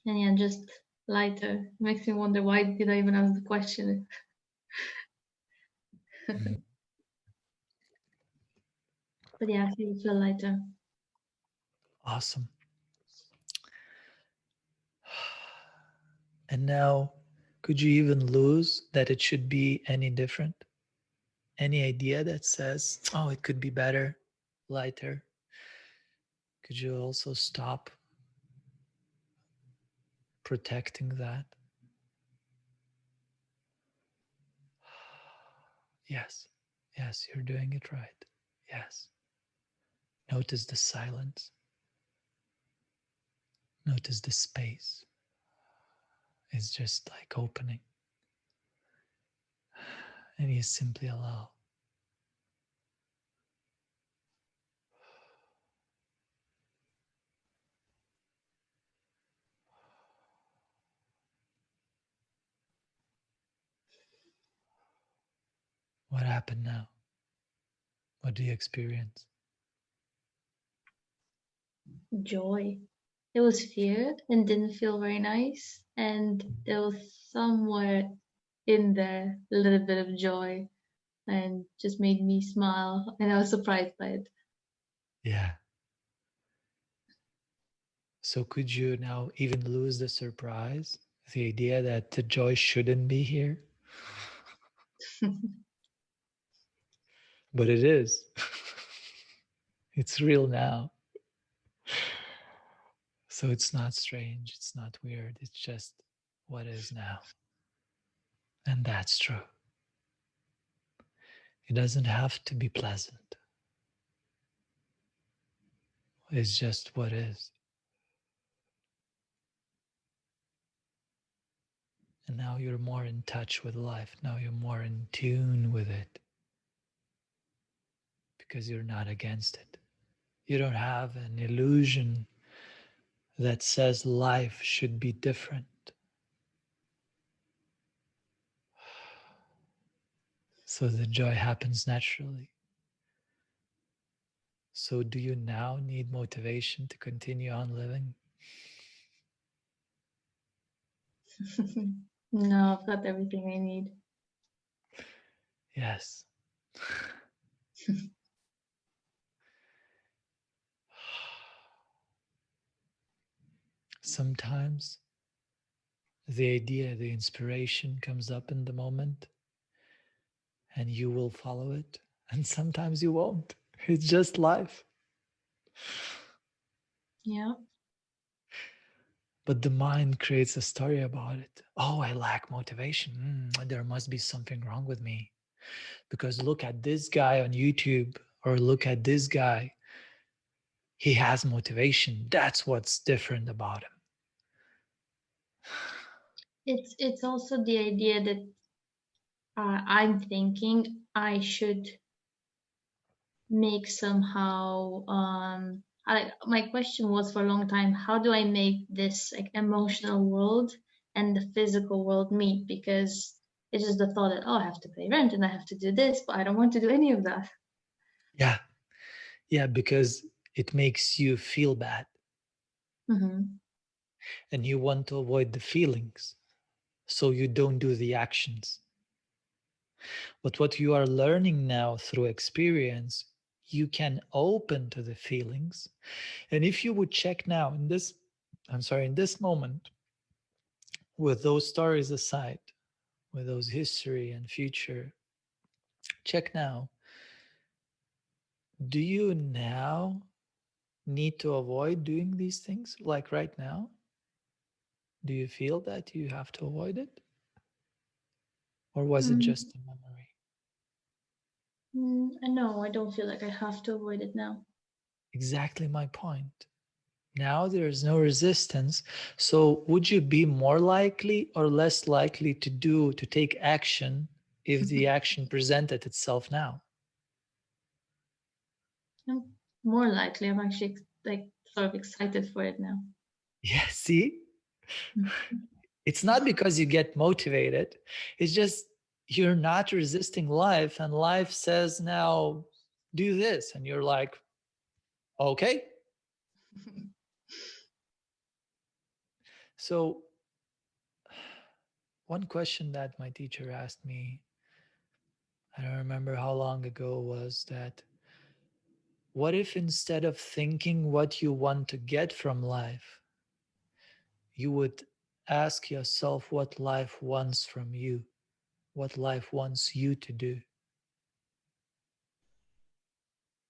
and yeah, just lighter. Makes me wonder, why did I even ask the question? Mhm. But yeah, I feel lighter. Awesome. And now, could you even lose that it should be any different? Any idea that says, oh, it could be better, lighter? Could you also stop protecting that? Yes, yes, you're doing it right. Yes. Notice the silence. Notice the space. It's just like opening. And you simply allow. What happened now? What do you experience? Joy. It was fear and didn't feel very nice, and there was somewhere in there a little bit of joy, and just made me smile, and I was surprised by it. Yeah. So could you now even lose the surprise? The idea that the joy shouldn't be here? But it is. It's real now. So it's not strange. It's not weird. It's just what is now. And that's true. It doesn't have to be pleasant. It's just what is. And now you're more in touch with life. Now you're more in tune with it because you're not against it. You don't have an illusion that says life should be different. So the joy happens naturally. So do you now need motivation to continue on living? No, I've got everything I need. Yes. Sometimes the idea, the inspiration comes up in the moment and you will follow it. And sometimes you won't. It's just life. Yeah. But the mind creates a story about it. Oh, I lack motivation. There must be something wrong with me. Because look at this guy on YouTube, or look at this guy. He has motivation. That's what's different about him. It's also the idea that I'm thinking I should make somehow. My question was for a long time, how do I make this like emotional world and the physical world meet? Because it's just the thought that, oh, I have to pay rent and I have to do this, but I don't want to do any of that. Yeah. Yeah, because it makes you feel bad Mm-hmm. and you want to avoid the feelings. So you don't do the actions. But what you are learning now through experience, you can open to the feelings. And if you would check now in this moment, with those stories aside, with those history and future, check now. Do you now need to avoid doing these things like right now? Do you feel that you have to avoid it? Or was it just a memory? No, I don't feel like I have to avoid it now. Exactly my point. Now there is no resistance. So would you be more likely or less likely to take action if the action presented itself now? More likely. I'm actually like sort of excited for it now. Yeah, see? It's not because you get motivated. It's just you're not resisting life, and life says, now do this. And you're like, okay. So, one question that my teacher asked me, I don't remember how long ago, was that what if instead of thinking what you want to get from life, you would ask yourself what life wants from you, what life wants you to do?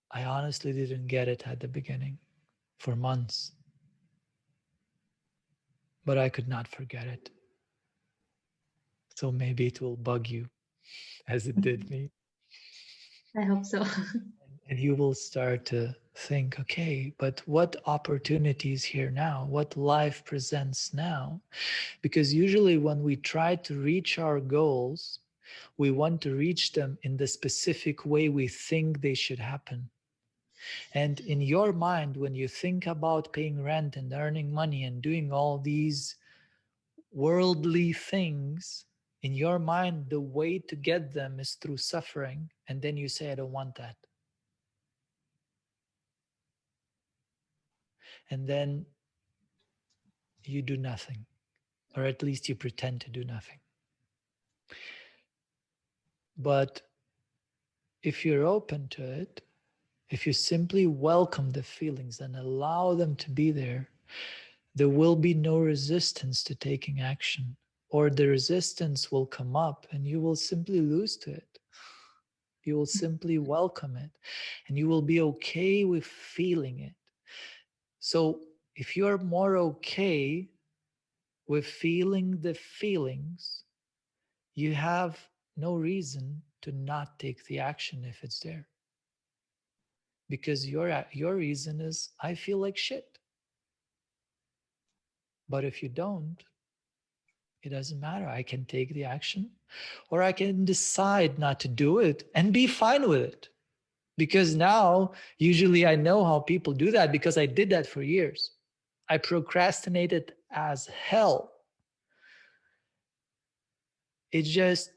I honestly didn't get it at the beginning for months, but I could not forget it. So maybe it will bug you as it did me. I hope so. And you will start to think, okay, but what opportunities here now? What life presents now? Because usually when we try to reach our goals, we want to reach them in the specific way we think they should happen. And in your mind, when you think about paying rent and earning money and doing all these worldly things, in your mind, the way to get them is through suffering. And then you say, I don't want that. And then you do nothing, or at least you pretend to do nothing. But if you're open to it, if you simply welcome the feelings and allow them to be there, there will be no resistance to taking action, or the resistance will come up and you will simply lose to it. You will simply welcome it and you will be okay with feeling it. So if you're more okay with feeling the feelings, you have no reason to not take the action if it's there. Because your reason is, I feel like shit. But if you don't, it doesn't matter. I can take the action, or I can decide not to do it and be fine with it. Because now, usually I know how people do that because I did that for years. I procrastinated as hell. It's just,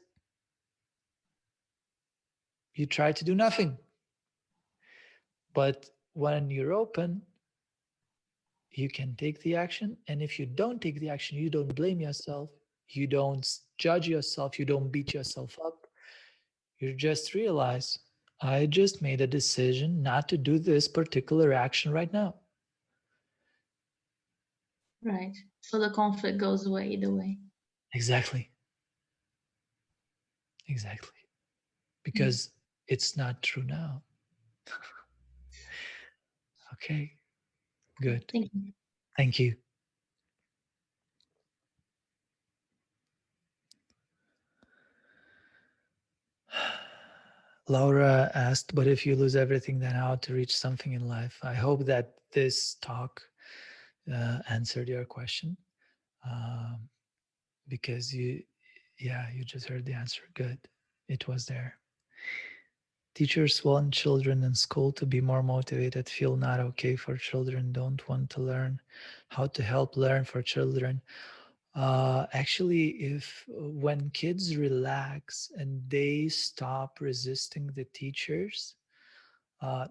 you try to do nothing. But when you're open, you can take the action. And if you don't take the action, you don't blame yourself. You don't judge yourself. You don't beat yourself up. You just realize, I just made a decision not to do this particular action right now. Right. So the conflict goes away either way. Exactly. Exactly. Because it's not true now. Okay. Good. Thank you. Thank you. Laura asked, but if you lose everything, then how to reach something in life? I hope that this talk answered your question, because you just heard the answer. Good. It was there. Teachers want children in school to be more motivated, feel not okay for children, don't want to learn how to help learn for children. Actually, if when kids relax and they stop resisting the teachers,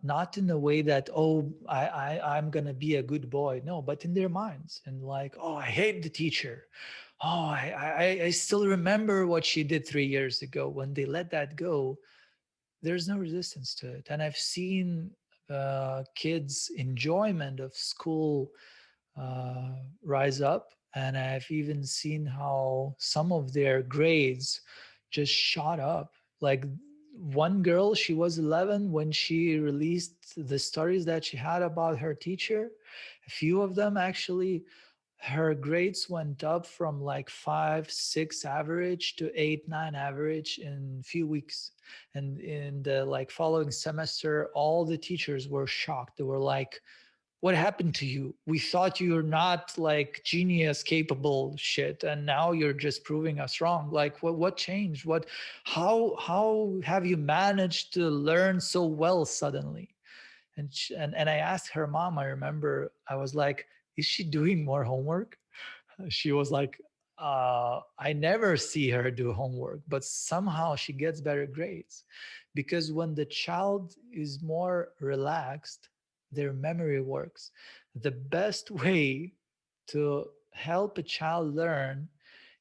not in a way that, oh, I'm gonna be a good boy, no, but in their minds, and like, oh, I hate the teacher, oh, I still remember what she did 3 years ago. When they let that go, there's no resistance to it. And I've seen kids' enjoyment of school rise up. And I've even seen how some of their grades just shot up. Like one girl, she was 11 when she released the stories that she had about her teacher. A few of them actually, her grades went up from like 5, 6 average to 8, 9 average in a few weeks. And in the like following semester, all the teachers were shocked. They were like, what happened to you? We thought you're not like genius capable shit, and now you're just proving us wrong. Like what changed? How have you managed to learn so well suddenly? And I asked her mom, I remember, I was like, is she doing more homework? She was like, I never see her do homework, but somehow she gets better grades. Because when the child is more relaxed, their memory works. The best way to help a child learn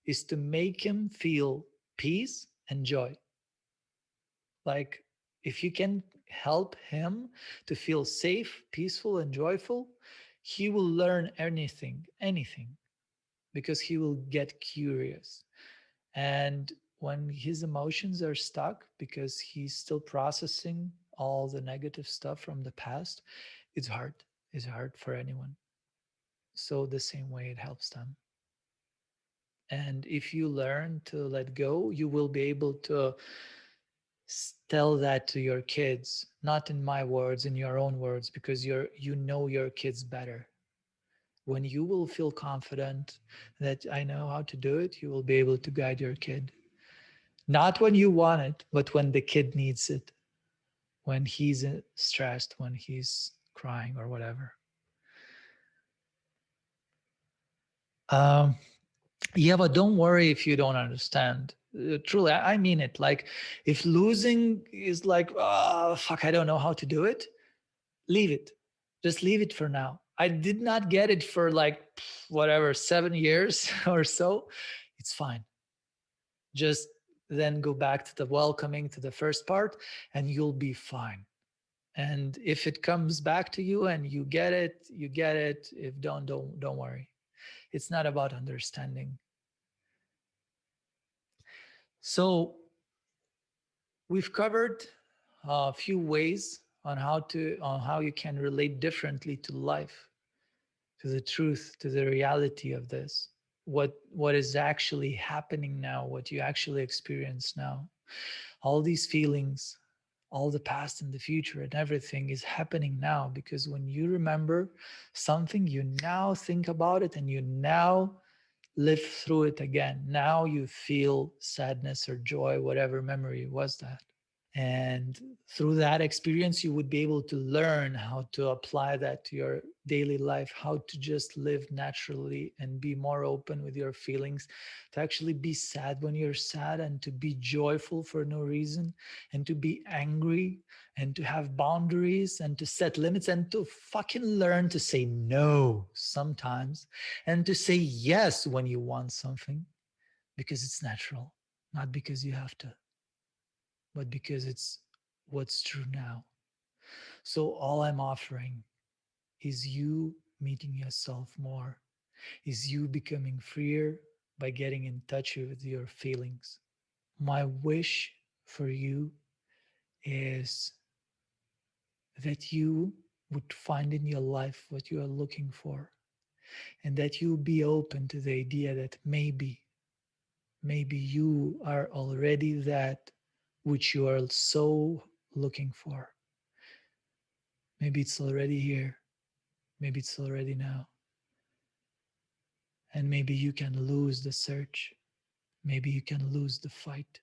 is to make him feel peace and joy. Like, if you can help him to feel safe, peaceful, and joyful, he will learn anything, because he will get curious. And when his emotions are stuck because he's still processing all the negative stuff from the past, it's hard. It's hard for anyone. So the same way it helps them. And if you learn to let go, you will be able to tell that to your kids, not in my words, in your own words, because you know your kids better. When you will feel confident that I know how to do it, you will be able to guide your kid. Not when you want it, but when the kid needs it, when he's stressed, when he's crying or whatever. Yeah, but don't worry if you don't understand. Truly, I mean it. Like, if losing is like, oh, fuck, I don't know how to do it, leave it. Just leave it for now. I did not get it for like, whatever, 7 years or so. It's fine. Just then go back to the welcoming, to the first part, and you'll be fine. And if it comes back to you and you get it, you get it. If don't worry. It's not about understanding. So we've covered a few ways on how you can relate differently to life, to the truth, to the reality of this. What is actually happening now, what you actually experience now. All these feelings, all the past and the future and everything is happening now, because when you remember something, you now think about it and you now live through it again. Now you feel sadness or joy, whatever memory was that. And through that experience, you would be able to learn how to apply that to your daily life, how to just live naturally and be more open with your feelings, to actually be sad when you're sad, and to be joyful for no reason, and to be angry, and to have boundaries, and to set limits, and to fucking learn to say no sometimes, and to say yes when you want something, because it's natural, not because you have to, but because it's what's true now. So all I'm offering is you meeting yourself more, is you becoming freer by getting in touch with your feelings. My wish for you is that you would find in your life what you are looking for, and that you be open to the idea that maybe you are already that which you are so looking for. Maybe it's already here. Maybe it's already now. And maybe you can lose the search. Maybe you can lose the fight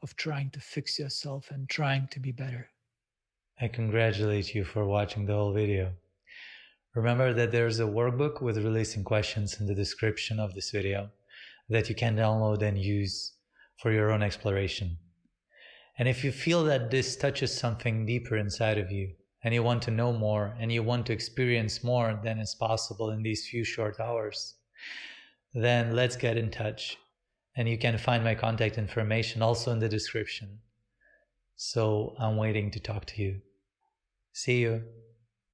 of trying to fix yourself and trying to be better. I congratulate you for watching the whole video. Remember that there's a workbook with releasing questions in the description of this video that you can download and use for your own exploration. And if you feel that this touches something deeper inside of you, and you want to know more, and you want to experience more than is possible in these few short hours, then let's get in touch. And you can find my contact information also in the description. So I'm waiting to talk to you. See you.